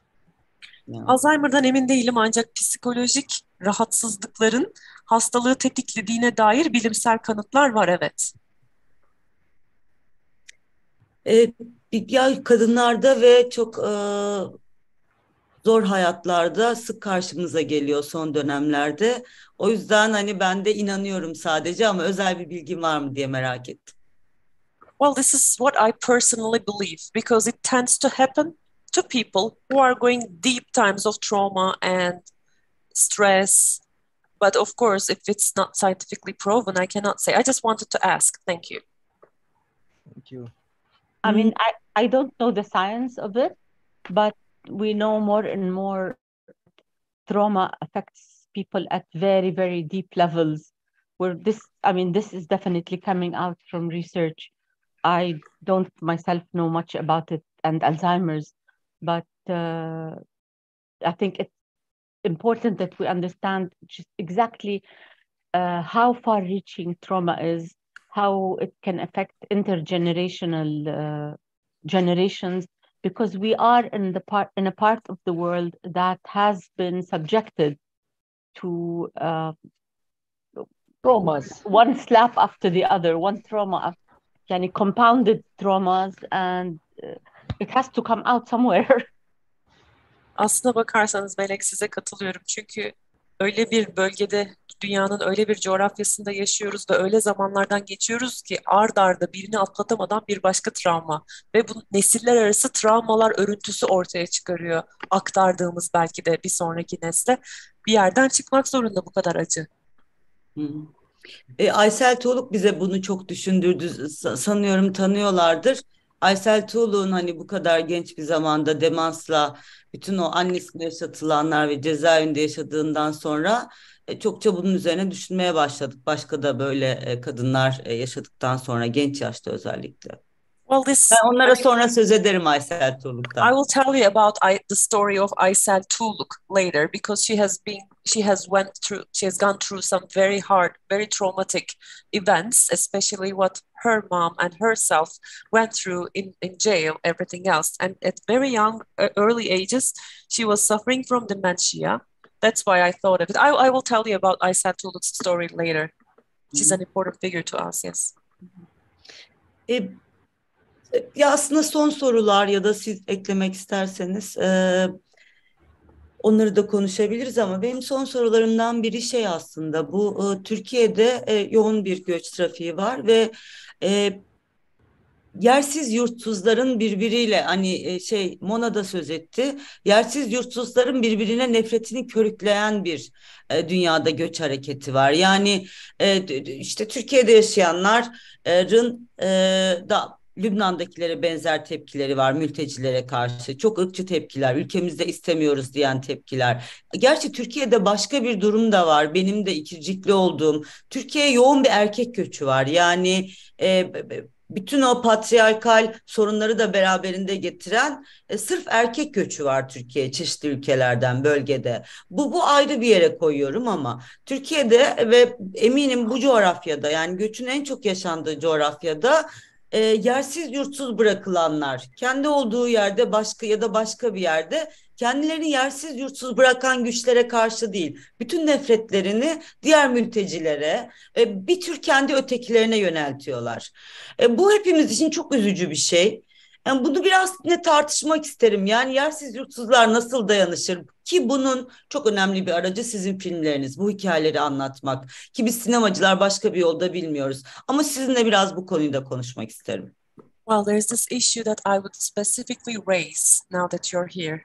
Speaker 2: Alzheimer'dan emin değilim ancak psikolojik rahatsızlıkların hastalığı tetiklediğine dair bilimsel kanıtlar var, evet.
Speaker 1: Ya kadınlarda ve çok zor hayatlarda sık karşımıza geliyor son dönemlerde. O yüzden hani ben de inanıyorum sadece ama özel bir bilgim var mı diye merak ettim.
Speaker 2: Well, this is what I personally believe because it tends to happen to people who are going deep times of trauma and stress. But of course, if it's not scientifically proven, I cannot say. I just wanted to ask. Thank you.
Speaker 4: Thank you.
Speaker 3: I mean, I don't know the science of it, but we know more and more trauma affects people at very, very deep levels. Where this is definitely coming out from research. I don't myself know much about it and Alzheimer's, but I think it's important that we understand just exactly how far-reaching trauma is, how it can affect intergenerational generations, because we are in a part of the world that has been subjected to
Speaker 4: Traumas.
Speaker 3: one slap after the other, one trauma, yani compounded traumas, and it has to come out somewhere.
Speaker 2: Aslına bakarsanız Melek, size katılıyorum. Çünkü öyle bir bölgede, dünyanın öyle bir coğrafyasında yaşıyoruz ve öyle zamanlardan geçiyoruz ki ard arda birini atlatamadan bir başka travma ve bu nesiller arası travmalar örüntüsü ortaya çıkarıyor. Aktardığımız belki de bir sonraki nesle bir yerden çıkmak zorunda bu kadar acı.
Speaker 1: Hı. Aysel Tuğluk bize bunu çok düşündürdü. Sanıyorum tanıyorlardır. Aysel Tuğluk'un hani bu kadar genç bir zamanda demansla bütün o annesine yaşatılanlar ve cezaevinde yaşadığından sonra çokça bunun üzerine düşünmeye başladık. Başka da böyle kadınlar yaşadıktan sonra genç yaşta özellikle.
Speaker 2: Well,
Speaker 1: Ben onlara sonra söz ederim Aysel Tuğluk'tan.
Speaker 2: I will tell you about the story of Aysel Tuğluk later because she has gone through some very hard, very traumatic events, especially what her mom and herself went through in jail, everything else. And at very young, early ages, she was suffering from dementia. That's why I thought of it. I will tell you about Aysel Tuğluk's story later. She's an important figure to us, yes.
Speaker 1: Ya aslında son sorular ya da siz eklemek isterseniz onları da konuşabiliriz ama benim son sorularımdan biri şey aslında bu Türkiye'de yoğun bir göç trafiği var ve yersiz yurtsuzların birbiriyle hani Mona da söz etti. Yersiz yurtsuzların birbirine nefretini körükleyen bir dünyada göç hareketi var. Yani işte Türkiye'de yaşayanların da Lübnan'dakilere benzer tepkileri var mültecilere karşı. Çok ırkçı tepkiler, ülkemizde istemiyoruz diyen tepkiler. Gerçi Türkiye'de başka bir durum da var. Benim de ikircikli olduğum. Türkiye'ye yoğun bir erkek göçü var. Yani bütün o patriarkal sorunları da beraberinde getiren sırf erkek göçü var Türkiye çeşitli ülkelerden bölgede. Bu ayrı bir yere koyuyorum ama Türkiye'de ve eminim bu coğrafyada yani göçün en çok yaşandığı coğrafyada yersiz yurtsuz bırakılanlar kendi olduğu yerde başka bir yerde kendilerini yersiz yurtsuz bırakan güçlere karşı değil, bütün nefretlerini diğer mültecilere, bir tür kendi ötekilerine yöneltiyorlar. Bu hepimiz için çok üzücü bir şey. Yani bunu biraz ne tartışmak isterim. Yani yersiz yurtsuzlar nasıl dayanışır? Ki bunun çok önemli bir aracı sizin filmleriniz. Bu hikayeleri anlatmak. Ki biz sinemacılar başka bir yolda bilmiyoruz. Ama sizinle biraz bu konuyu da konuşmak isterim.
Speaker 2: Well, there's this issue that I would specifically raise now that you're here.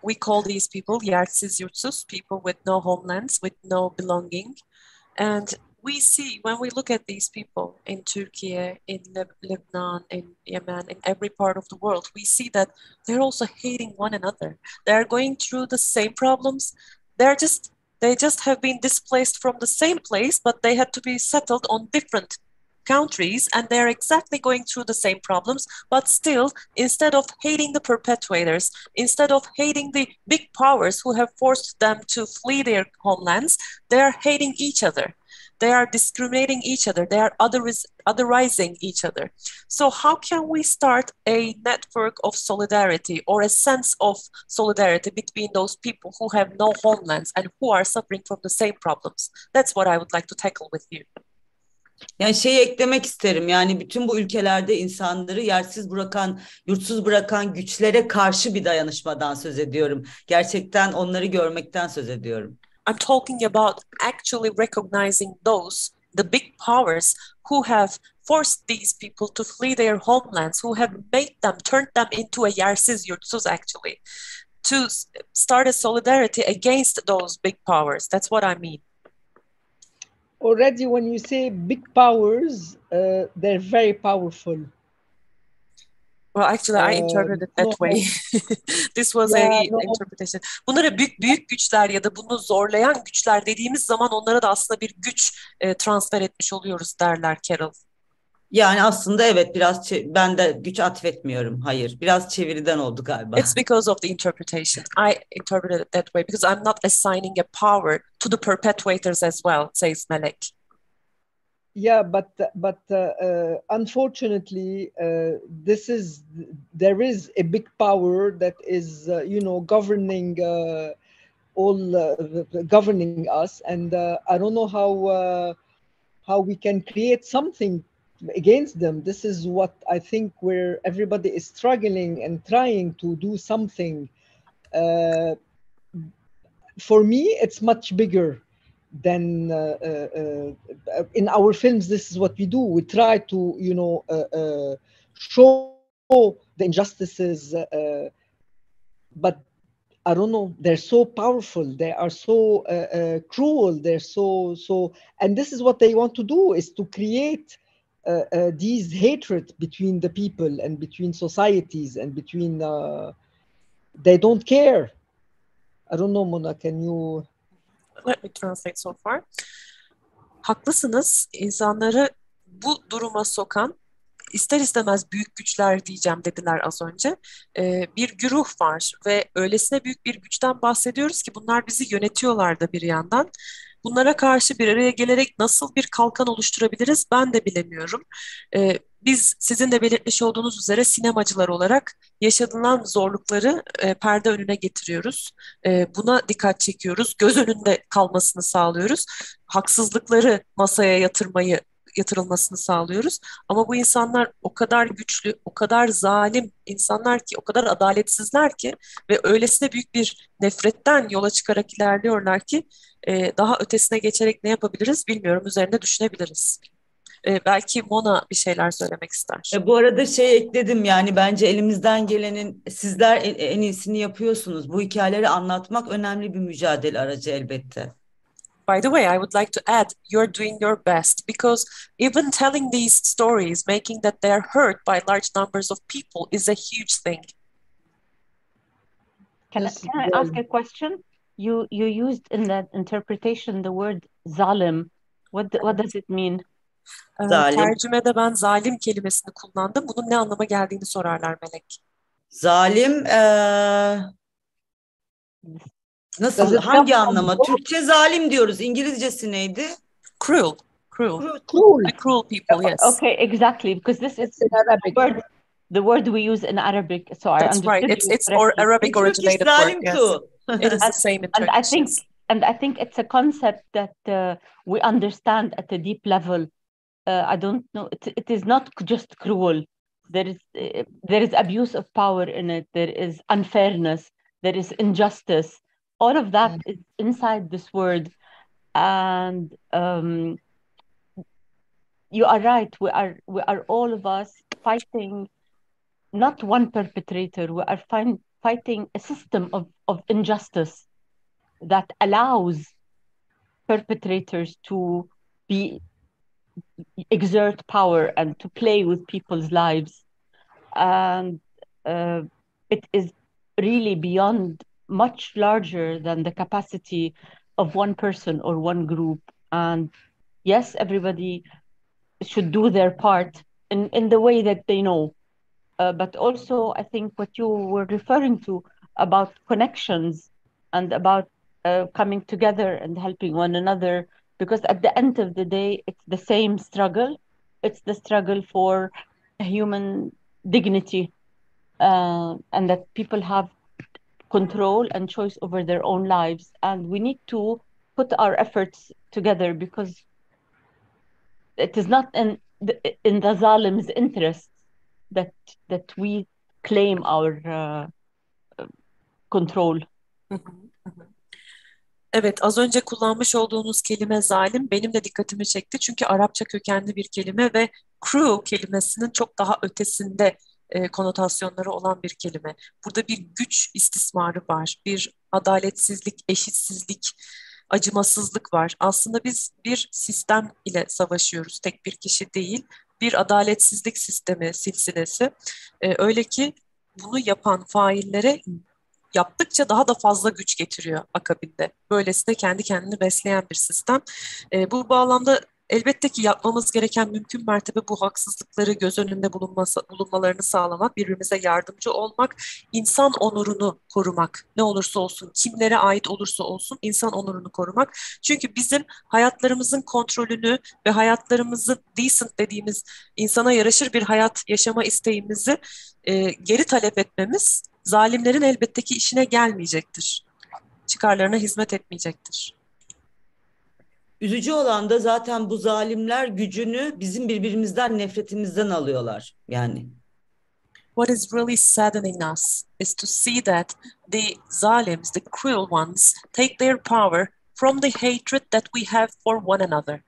Speaker 2: We call these people yersiz yurtsuz, people with no homelands, with no belonging. And we see, when we look at these people in Turkey, in Lebanon, in Yemen, in every part of the world, we see that they're also hating one another. They're going through the same problems. They just have been displaced from the same place, but they had to be settled on different countries, and they're exactly going through the same problems, but still, instead of hating the perpetrators, instead of hating the big powers who have forced them to flee their homelands, they're hating each other. they are discriminating each other, they are otherizing each other. So how can we start a network of solidarity or a sense of solidarity between those people who have no homelands and who are suffering from the same problems? That's what I would like to tackle with you.
Speaker 1: Yani şeyi eklemek isterim, yani bütün bu ülkelerde insanları yersiz bırakan, yurtsuz bırakan güçlere karşı bir dayanışmadan söz ediyorum. Gerçekten onları görmekten söz ediyorum.
Speaker 2: I'm talking about actually recognizing those, the big powers who have forced these people to flee their homelands, who have made them, turned them into a yersiz yurtsuz actually, to start a solidarity against those big powers. That's what I mean.
Speaker 4: Already when you say big powers, they're very powerful.
Speaker 2: Well, actually, I interpreted it that way. This was a interpretation. Bunlara büyük güçler ya da bunu zorlayan güçler dediğimiz zaman onlara da aslında bir güç transfer etmiş oluyoruz derler Carol.
Speaker 1: Yani aslında evet, biraz ben de güç atfetmiyorum. Hayır, biraz çeviriden oldu galiba.
Speaker 2: It's because of the interpretation. I interpreted it that way because I'm not assigning a power to the perpetrators as well, says Melek.
Speaker 4: Yeah, but unfortunately, there is a big power that is governing governing us, and I don't know how we can create something against them. This is what I think where everybody is struggling and trying to do something. For me, it's much bigger than in our films. This is what we do. We try to show the injustices, but I don't know, they're so powerful, they are so cruel, they're so and this is what they want to do, is to create these hatred between the people and between societies and between they don't care. I don't know, Mona, can you...
Speaker 2: Let me translate so far. Haklısınız. İnsanları bu duruma sokan, ister istemez büyük güçler diyeceğim dediler az önce. Bir güruh var ve öylesine büyük bir güçten bahsediyoruz ki bunlar bizi yönetiyorlar da bir yandan. Bunlara karşı bir araya gelerek nasıl bir kalkan oluşturabiliriz ben de bilemiyorum. Biz sizin de belirtmiş olduğunuz üzere sinemacılar olarak yaşanılan zorlukları perde önüne getiriyoruz. Buna dikkat çekiyoruz, göz önünde kalmasını sağlıyoruz. Haksızlıkları masaya yatırılmasını sağlıyoruz. Ama bu insanlar o kadar güçlü, o kadar zalim insanlar ki, o kadar adaletsizler ki ve öylesine büyük bir nefretten yola çıkarak ilerliyorlar ki daha ötesine geçerek ne yapabiliriz bilmiyorum, üzerine düşünebiliriz. Belki Mona bir şeyler söylemek ister.
Speaker 1: Bu arada şey ekledim, yani bence elimizden gelenin, sizler en iyisini yapıyorsunuz. Bu hikayeleri anlatmak önemli bir mücadele aracı elbette.
Speaker 2: By the way, I would like to add, you're doing your best because even telling these stories, making that they are heard by large numbers of people is a huge thing.
Speaker 3: Can I ask a question? You used in that interpretation the word zalim. What does it mean?
Speaker 1: Zalim.
Speaker 2: Tercümede ben zalim kelimesini kullandım. Bunun ne anlama geldiğini sorarlar Melek.
Speaker 1: Zalim nasıl, hangi anlama? Türkçe zalim diyoruz. İngilizcesi neydi?
Speaker 2: Cruel. The cruel people, yes.
Speaker 3: Okay, exactly, because this is in Arabic. The word we use in Arabic. So I
Speaker 2: That's
Speaker 3: understood
Speaker 2: right. It's
Speaker 3: you
Speaker 2: or Arabic originated word. Yes.
Speaker 1: Too.
Speaker 2: It is the same in Turkish.
Speaker 3: And I think it's a concept that we understand at a deep level. I don't know. It is not just cruel. There is abuse of power in it. There is unfairness. There is injustice. All of that is inside this word. And you are right. We are all of us fighting not one perpetrator. We are fighting a system of injustice that allows perpetrators to exert power and to play with people's lives. And it is really beyond, much larger than the capacity of one person or one group. And yes, everybody should do their part in the way that they know. But also, I think what you were referring to about connections and about coming together and helping one another because at the end of the day, it's the same struggle. It's the struggle for human dignity, and that people have control and choice over their own lives. And we need to put our efforts together, because it is not in the Zalim's interest that we claim our control.
Speaker 2: Evet, az önce kullanmış olduğunuz kelime zalim benim de dikkatimi çekti. Çünkü Arapça kökenli bir kelime ve cruel kelimesinin çok daha ötesinde konotasyonları olan bir kelime. Burada bir güç istismarı var, bir adaletsizlik, eşitsizlik, acımasızlık var. Aslında biz bir sistem ile savaşıyoruz, tek bir kişi değil. Bir adaletsizlik sistemi, silsilesi. Öyle ki bunu yapan faillere yaptıkça daha da fazla güç getiriyor akabinde. Böylesi de kendi kendini besleyen bir sistem. Bu bağlamda elbette ki yapmamız gereken mümkün mertebe bu haksızlıkları göz önünde bulunmalarını sağlamak, birbirimize yardımcı olmak, insan onurunu korumak. Ne olursa olsun, kimlere ait olursa olsun insan onurunu korumak. Çünkü bizim hayatlarımızın kontrolünü ve hayatlarımızı decent dediğimiz insana yaraşır bir hayat yaşama isteğimizi geri talep etmemiz zalimlerin elbette ki işine gelmeyecektir. Çıkarlarına hizmet etmeyecektir.
Speaker 1: Üzücü olan da zaten bu zalimler gücünü bizim birbirimizden nefretimizden alıyorlar yani.
Speaker 2: What is really saddening us is to see that the zalims, the cruel ones, take their power from the hatred that we have for one another.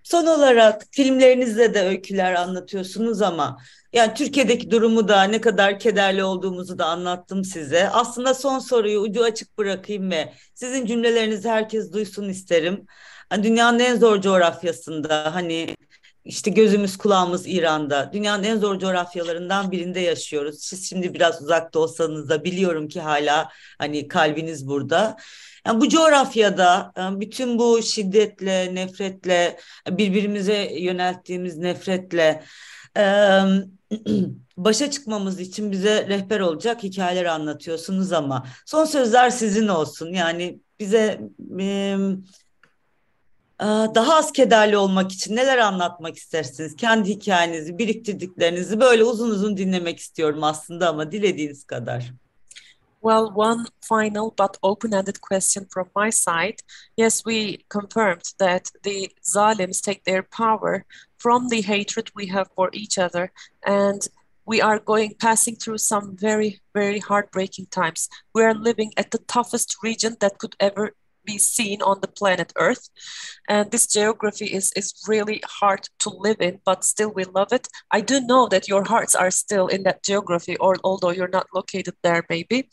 Speaker 1: Son olarak filmlerinizde de öyküler anlatıyorsunuz ama yani Türkiye'deki durumu da ne kadar kederli olduğumuzu da anlattım size. Aslında son soruyu ucu açık bırakayım ve sizin cümlelerinizi herkes duysun isterim. Hani dünyanın en zor coğrafyasında, hani işte gözümüz kulağımız İran'da, dünyanın en zor coğrafyalarından birinde yaşıyoruz. Siz şimdi biraz uzakta olsanız da biliyorum ki hala hani kalbiniz burada. Yani bu coğrafyada bütün bu şiddetle, nefretle, birbirimize yönelttiğimiz nefretle başa çıkmamız için bize rehber olacak hikayeler anlatıyorsunuz ama son sözler sizin olsun. Yani bize daha az kederli olmak için neler anlatmak istersiniz? Kendi hikayenizi, biriktirdiklerinizi böyle uzun uzun dinlemek istiyorum aslında ama dilediğiniz kadar.
Speaker 2: Well, one final but open-ended question from my side. Yes, we confirmed that the Zalims take their power from the hatred we have for each other, and we are passing through some very, very heartbreaking times. We are living at the toughest region that could ever be seen on the planet Earth, and this geography is really hard to live in, but still we love it. I do know that your hearts are still in that geography, or although you're not located there maybe,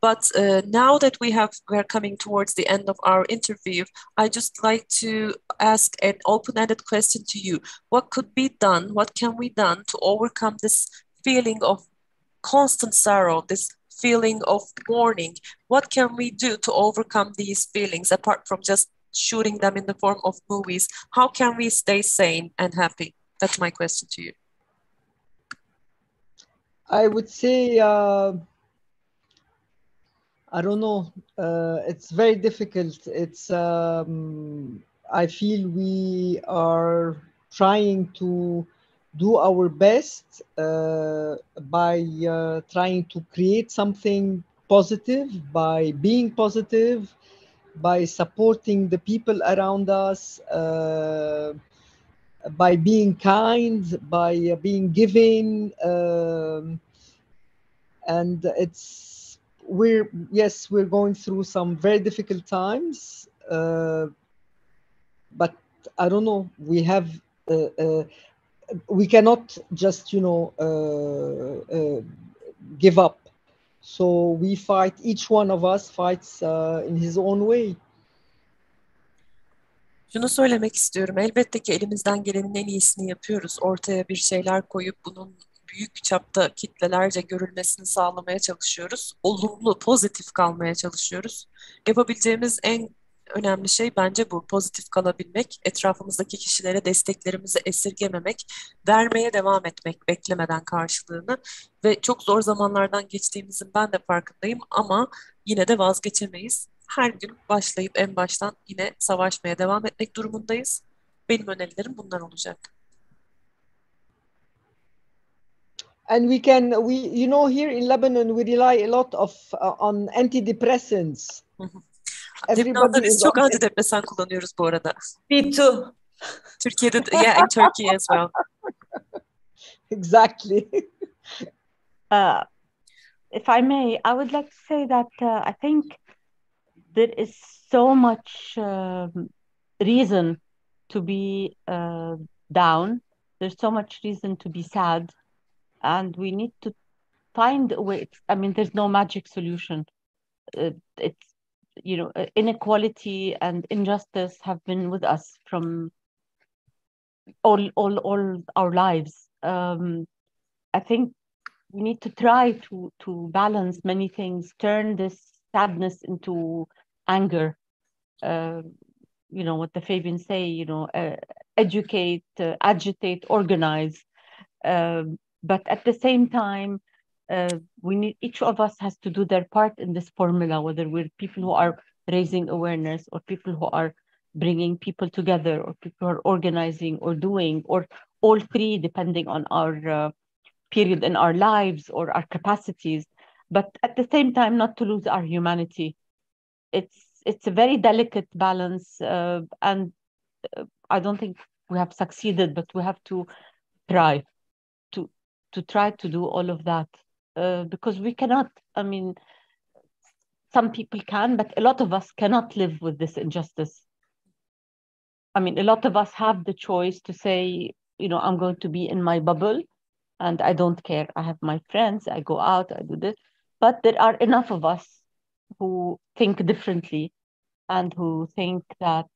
Speaker 2: but now that we are coming towards the end of our interview, I just like to ask an open-ended question to you. What could be done, what can we done to overcome this feeling of constant sorrow, this feeling of mourning? What can we do to overcome these feelings apart from just shooting them in the form of movies? How can we stay sane and happy? That's my question to you.
Speaker 4: I would say, I don't know. It's very difficult. I feel we are trying to do our best by trying to create something positive, by being positive, by supporting the people around us, by being kind, by being giving, and we're going through some very difficult times, but I don't know, we cannot just give up. So we fight, each one of us fights in his own way.
Speaker 2: Şunu söylemek istiyorum. Elbette ki elimizden gelenin en iyisini yapıyoruz. Ortaya bir şeyler koyup bunun büyük çapta kitlelerce görülmesini sağlamaya çalışıyoruz. Olumlu, pozitif kalmaya çalışıyoruz. Yapabileceğimiz en önemli şey bence bu. Pozitif kalabilmek, etrafımızdaki kişilere desteklerimizi esirgememek, vermeye devam etmek beklemeden karşılığını ve çok zor zamanlardan geçtiğimizin ben de farkındayım ama yine de vazgeçemeyiz. her gün başlayıp en baştan yine savaşmaya devam etmek durumundayız. Benim önerilerim bunlar olacak.
Speaker 4: And here in Lebanon, we rely a lot on antidepressants.
Speaker 2: Lübnan'da biz çok antidepresan kullanıyoruz bu arada.
Speaker 1: Me too.
Speaker 2: Türkiye'de, yeah, in Turkey as well.
Speaker 4: Exactly.
Speaker 3: If I may, I would like to say that I think there is so much reason to be down. There's so much reason to be sad, and we need to find a way. I mean, there's no magic solution. It's inequality and injustice have been with us from all our lives. I think we need to try to balance many things, turn this sadness into anger. What the Fabians say, educate, agitate, organize. But at the same time, each of us has to do their part in this formula, whether we're people who are raising awareness or people who are bringing people together or people who are organizing or doing, or all three, depending on our period in our lives or our capacities. But at the same time, not to lose our humanity. It's a very delicate balance, and I don't think we have succeeded, but we have to try to do all of that, because we cannot. I mean, some people can, but a lot of us cannot live with this injustice. I mean, a lot of us have the choice to say, I'm going to be in my bubble and I don't care. I have my friends, I go out, I do this. But there are enough of us who think differently and who think that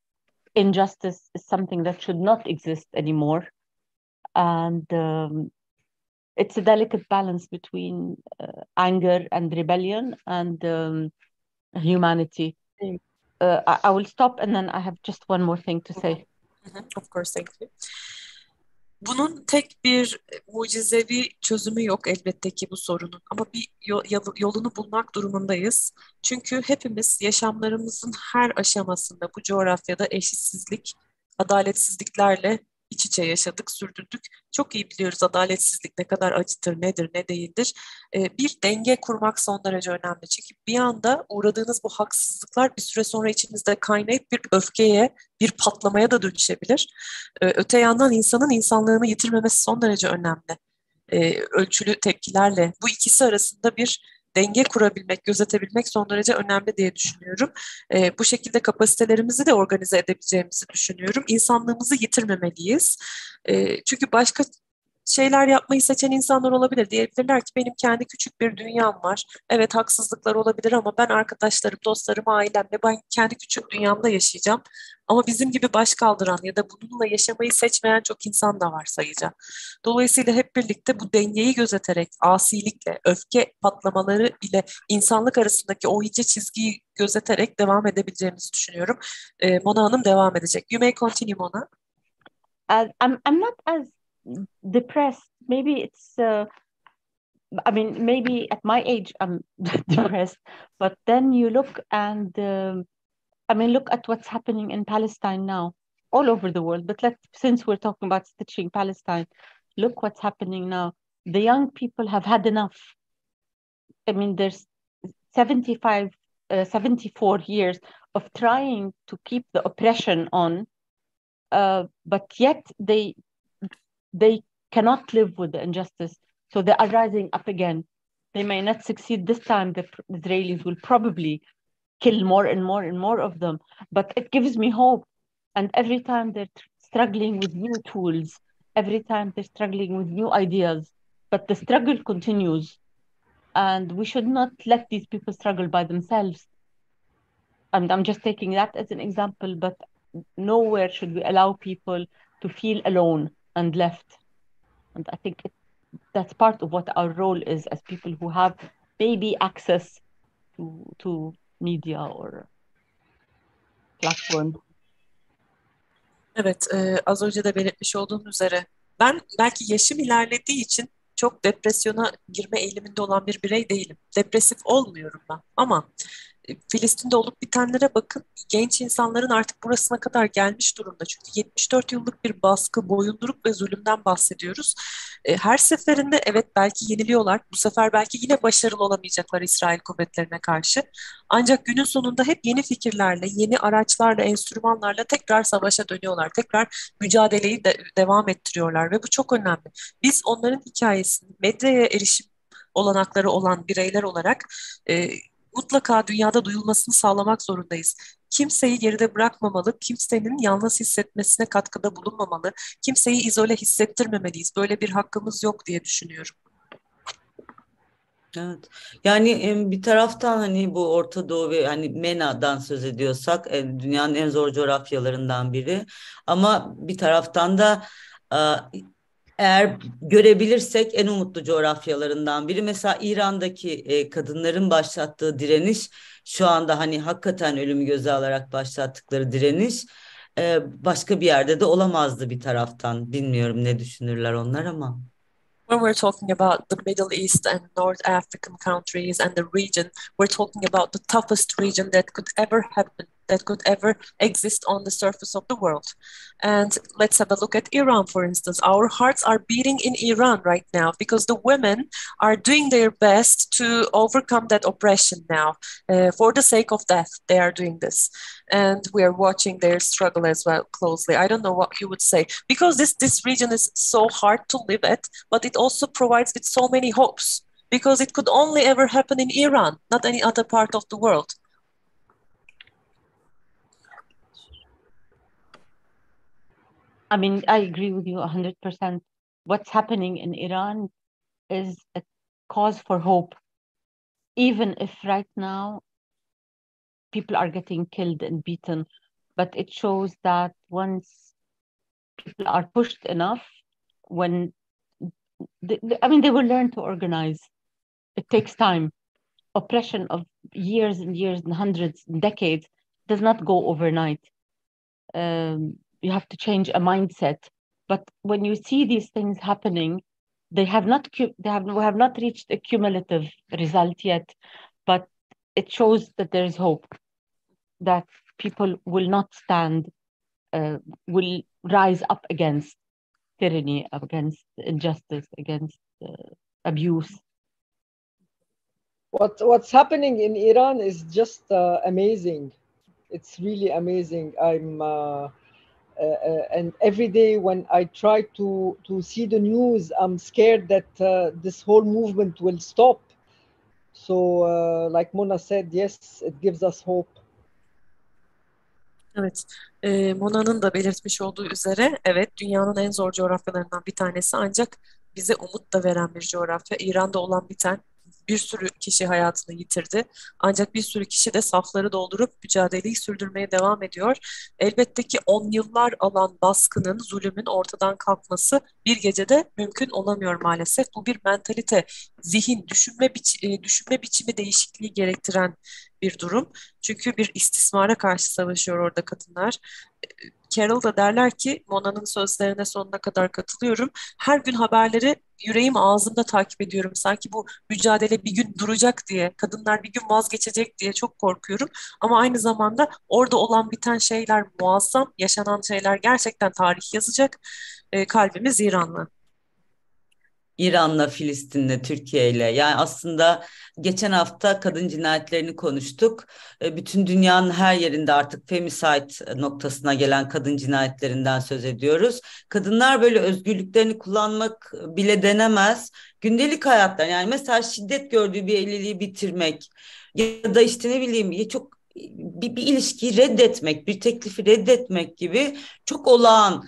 Speaker 3: injustice is something that should not exist anymore. And it's a delicate balance between anger and rebellion and humanity. I will stop and then I have just one more thing to say.
Speaker 2: Of course, thank you. Bunun tek bir mucizevi çözümü yok elbette ki bu sorunun, ama bir yolunu bulmak durumundayız. Çünkü hepimiz yaşamlarımızın her aşamasında bu coğrafyada eşitsizlik, adaletsizliklerle iç içe yaşadık, sürdürdük. Çok iyi biliyoruz adaletsizlik ne kadar acıtır, nedir, ne değildir. Bir denge kurmak son derece önemli. Çünkü bir anda uğradığınız bu haksızlıklar bir süre sonra içinizde kaynayıp bir öfkeye, bir patlamaya da dönüşebilir. Öte yandan insanın insanlığını yitirmemesi son derece önemli. Ölçülü tepkilerle bu ikisi arasında bir denge kurabilmek, gözetebilmek son derece önemli diye düşünüyorum. Bu şekilde kapasitelerimizi de organize edebileceğimizi düşünüyorum. İnsanlığımızı yitirmemeliyiz. Çünkü başka şeyler yapmayı seçen insanlar olabilir. Diyebilirler ki benim kendi küçük bir dünyam var. Evet, haksızlıklar olabilir ama ben arkadaşlarım, dostlarım, ailemle ben kendi küçük dünyamda yaşayacağım. Ama bizim gibi baş kaldıran ya da bununla yaşamayı seçmeyen çok insan da var sayıca. Dolayısıyla hep birlikte bu dengeyi gözeterek, asilikle, öfke patlamaları ile insanlık arasındaki o ince çizgiyi gözeterek devam edebileceğimizi düşünüyorum. Mona Hanım devam edecek. You may continue, Mona.
Speaker 3: I'm not as depressed. Maybe it's maybe at my age I'm depressed, but then you look and look at what's happening in Palestine now, all over the world. But since we're talking about stitching Palestine, look what's happening now. The young people have had enough. I mean, there's 74 years of trying to keep the oppression on, but yet they cannot live with the injustice. So they are rising up again. They may not succeed this time. The Israelis will probably kill more and more and more of them. But it gives me hope. And every time they're struggling with new tools, every time they're struggling with new ideas, but the struggle continues. And we should not let these people struggle by themselves. And I'm just taking that as an example, but nowhere should we allow people to feel alone and left. And I think that's part of what our role is as people who have maybe access to media or platform.
Speaker 2: Evet, az önce de belirtmiş olduğum üzere ben belki yaşım ilerlediği için çok depresyona girme eğiliminde olan bir birey değilim. Depresif olmuyorum ben ama Filistin'de olup bitenlere bakın. Genç insanların artık burasına kadar gelmiş durumda. Çünkü 74 yıllık bir baskı, boyunduruk ve zulümden bahsediyoruz. Her seferinde evet belki yeniliyorlar. Bu sefer belki yine başarılı olamayacaklar İsrail kuvvetlerine karşı. Ancak günün sonunda hep yeni fikirlerle, yeni araçlarla, enstrümanlarla tekrar savaşa dönüyorlar. Tekrar mücadeleyi devam ettiriyorlar ve bu çok önemli. Biz onların hikayesini, medyaya erişim olanakları olan bireyler olarak mutlaka dünyada duyulmasını sağlamak zorundayız. Kimseyi geride bırakmamalı, kimsenin yalnız hissetmesine katkıda bulunmamalı, kimseyi izole hissettirmemeliyiz. Böyle bir hakkımız yok diye düşünüyorum.
Speaker 1: Evet. Yani bir taraftan hani bu Orta Doğu ve hani MENA'dan söz ediyorsak dünyanın en zor coğrafyalarından biri. Ama bir taraftan da e, eğer görebilirsek en umutlu coğrafyalarından biri. Mesela İran'daki kadınların başlattığı direniş şu anda hani hakikaten ölümü göze alarak başlattıkları direniş başka bir yerde de olamazdı bir taraftan. Bilmiyorum ne düşünürler onlar ama.
Speaker 2: When we're talking about the Middle East and North African countries and the region, we're talking about the toughest region that could ever happen, that could ever exist on the surface of the world. And let's have a look at Iran, for instance. Our hearts are beating in Iran right now because the women are doing their best to overcome that oppression now. For the sake of death, they are doing this. And we are watching their struggle as well closely. I don't know what you would say, because this region is so hard to live at, but it also provides with so many hopes, because it could only ever happen in Iran, not any other part of the world.
Speaker 3: I mean, I agree with you 100%. What's happening in Iran is a cause for hope, even if right now people are getting killed and beaten. But it shows that once people are pushed enough, when they will learn to organize. It takes time. Oppression of years and years and hundreds and decades does not go overnight. You have to change a mindset. But when you see these things happening, we have not reached a cumulative result yet, but it shows that there is hope, that people will not stand, will rise up against tyranny, against injustice, against abuse.
Speaker 4: What's happening in Iran is just amazing. It's really amazing. And every day when I try to see the news, I'm scared that this whole movement will stop. So, like Mona said, yes, it gives us hope.
Speaker 2: Evet, Mona'nın da belirtmiş olduğu üzere, evet dünyanın en zor coğrafyalarından bir tanesi, ancak bize umut da veren bir coğrafya. İran'da olan biten bir sürü kişi hayatını yitirdi. Ancak bir sürü kişi de safları doldurup mücadeleyi sürdürmeye devam ediyor. Elbette ki 10 yıllar alan baskının, zulümün ortadan kalkması bir gecede mümkün olamıyor maalesef. Bu bir mentalite, zihin, düşünme biçimi değişikliği gerektiren bir durum. Çünkü bir istismara karşı savaşıyor orada kadınlar. Carol da derler ki, Mona'nın sözlerine sonuna kadar katılıyorum. Her gün haberleri yüreğim ağzımda takip ediyorum. Sanki bu mücadele bir gün duracak diye, kadınlar bir gün vazgeçecek diye çok korkuyorum. Ama aynı zamanda orada olan biten şeyler muazzam, yaşanan şeyler gerçekten tarih yazacak. Kalbimiz İran'la.
Speaker 1: İran'la, Filistin'le, Türkiye'yle. Yani aslında geçen hafta kadın cinayetlerini konuştuk. Bütün dünyanın her yerinde artık femicide noktasına gelen kadın cinayetlerinden söz ediyoruz. Kadınlar böyle özgürlüklerini kullanmak bile denemez. Gündelik hayatlar, yani mesela şiddet gördüğü bir evliliği bitirmek ya da işte ne bileyim çok bir ilişkiyi reddetmek, bir teklifi reddetmek gibi çok olağan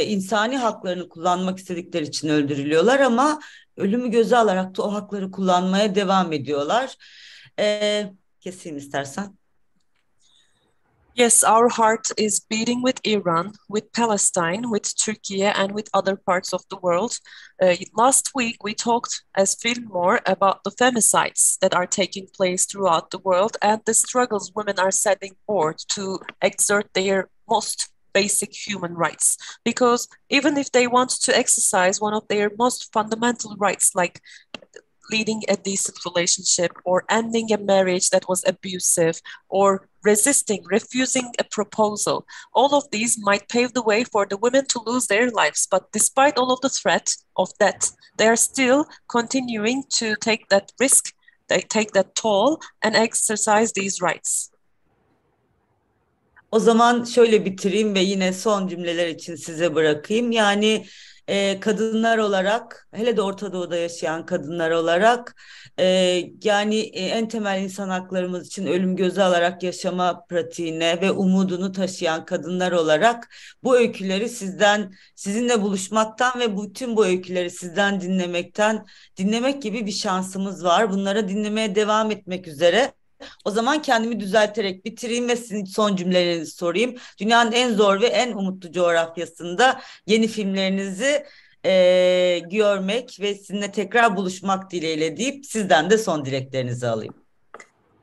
Speaker 1: insani haklarını kullanmak istedikleri için öldürülüyorlar ama ölümü göze alarak da o hakları kullanmaya devam ediyorlar. Keseyim istersen.
Speaker 2: Yes, our heart is beating with Iran, with Palestine, with Turkey, and with other parts of the world. Last week, we talked as Fillmore about the femicides that are taking place throughout the world and the struggles women are setting forth to exert their most basic human rights. Because even if they want to exercise one of their most fundamental rights, like leading a decent relationship, or ending a marriage that was abusive, or resisting, refusing a proposal. All of these might pave the way for the women to lose their lives, but despite all of the threat of death, they are still continuing to take that risk, they take that toll and exercise these rights.
Speaker 1: O zaman şöyle bitireyim ve yine son cümleler için size bırakayım. Yani kadınlar olarak, hele de Orta Doğu'da yaşayan kadınlar olarak, yani en temel insan haklarımız için ölüm göze alarak yaşama pratiğine ve umudunu taşıyan kadınlar olarak bu öyküleri sizinle buluşmaktan ve bütün bu öyküleri sizden dinlemek gibi bir şansımız var. Bunlara dinlemeye devam etmek üzere. O zaman kendimi düzelterek bitireyim ve sizin son cümlelerinizi sorayım. Dünyanın en zor ve en umutlu coğrafyasında yeni filmlerinizi görmek ve sizinle tekrar buluşmak dileğiyle deyip sizden de son dileklerinizi alayım.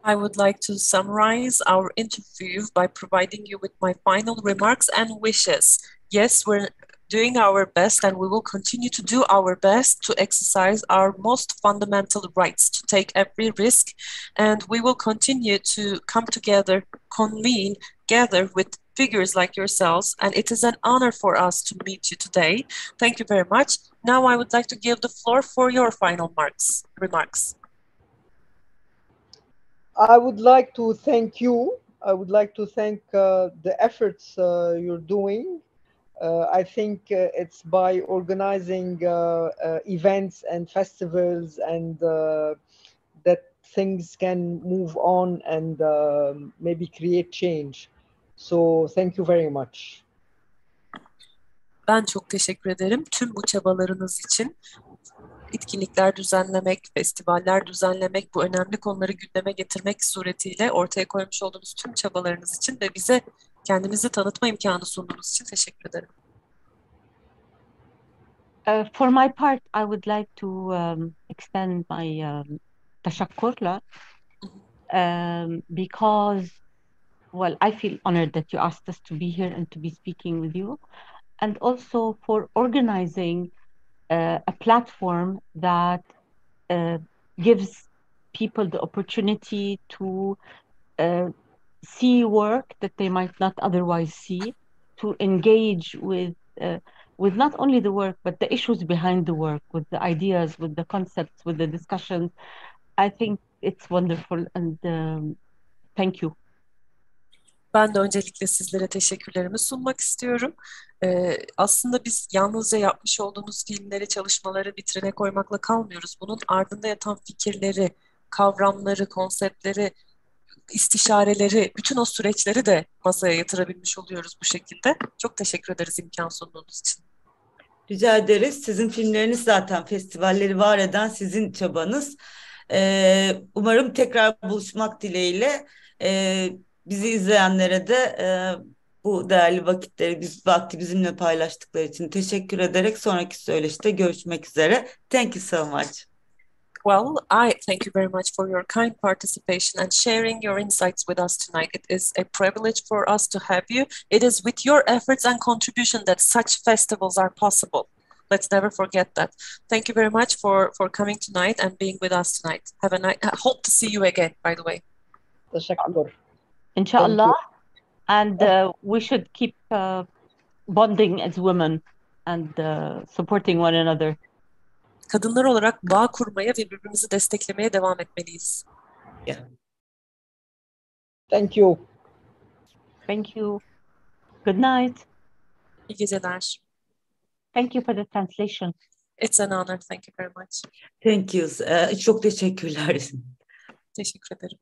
Speaker 2: I would like to summarize our interview by providing you with my final remarks and wishes. Yes, we're doing our best and we will continue to do our best to exercise our most fundamental rights, to take every risk, and we will continue to come together, convene, gather with figures like yourselves, and it is an honor for us to meet you today. Thank you very much. Now I would like to give the floor for your final remarks.
Speaker 4: I would like to thank you. I would like to thank the efforts you're doing. I think it's by organizing events and festivals and that things can move on and maybe create change. So thank you very much.
Speaker 2: Ben çok teşekkür ederim tüm bu çabalarınız için. Etkinlikler düzenlemek, festivaller düzenlemek, bu önemli konuları gündeme getirmek suretiyle ortaya koymuş olduğunuz tüm çabalarınız için ve bize kendinizi tanıtma imkanı sunduğunuz için teşekkür ederim.
Speaker 3: For my part, I would like to extend my tashakkurla because, well, I feel honored that you asked us to be here and to be speaking with you, and also for organizing a platform that gives people the opportunity to see work that they might not otherwise see, to engage with not only the work, but the issues behind the work, with the ideas, with the concepts, with the discussions. I think it's wonderful, and thank you.
Speaker 2: Ben de öncelikle sizlere teşekkürlerimi sunmak istiyorum. Aslında biz yalnızca yapmış olduğumuz filmleri, çalışmaları vitrine koymakla kalmıyoruz. Bunun ardında yatan fikirleri, kavramları, konseptleri, istişareleri, bütün o süreçleri de masaya yatırabilmiş oluyoruz bu şekilde. Çok teşekkür ederiz imkan sunduğunuz için.
Speaker 1: Rica ederiz. Sizin filmleriniz zaten festivalleri var eden sizin çabanız. Umarım tekrar buluşmak dileğiyle. Bizi izleyenlere de bu değerli vakti bizimle paylaştıkları için teşekkür ederek sonraki söyleşide görüşmek üzere. Thank you so much.
Speaker 2: Well, I thank you very much for your kind participation and sharing your insights with us tonight. It is a privilege for us to have you. It is with your efforts and contribution that such festivals are possible. Let's never forget that. Thank you very much for coming tonight and being with us tonight. Have a night. I hope to see you again, by the way.
Speaker 4: Teşekkür.
Speaker 3: Inshallah. And we should keep bonding as women and supporting one another.
Speaker 2: Kadınlar olarak bağ kurmaya ve birbirimizi desteklemeye devam etmeliyiz.
Speaker 1: Yeah.
Speaker 4: Thank you.
Speaker 3: Thank you. Good night.
Speaker 2: İyi geceler.
Speaker 3: Thank you for the translation.
Speaker 2: It's an honor. Thank you very much.
Speaker 1: Thank you. Çok teşekkürler.
Speaker 2: Teşekkür ederim.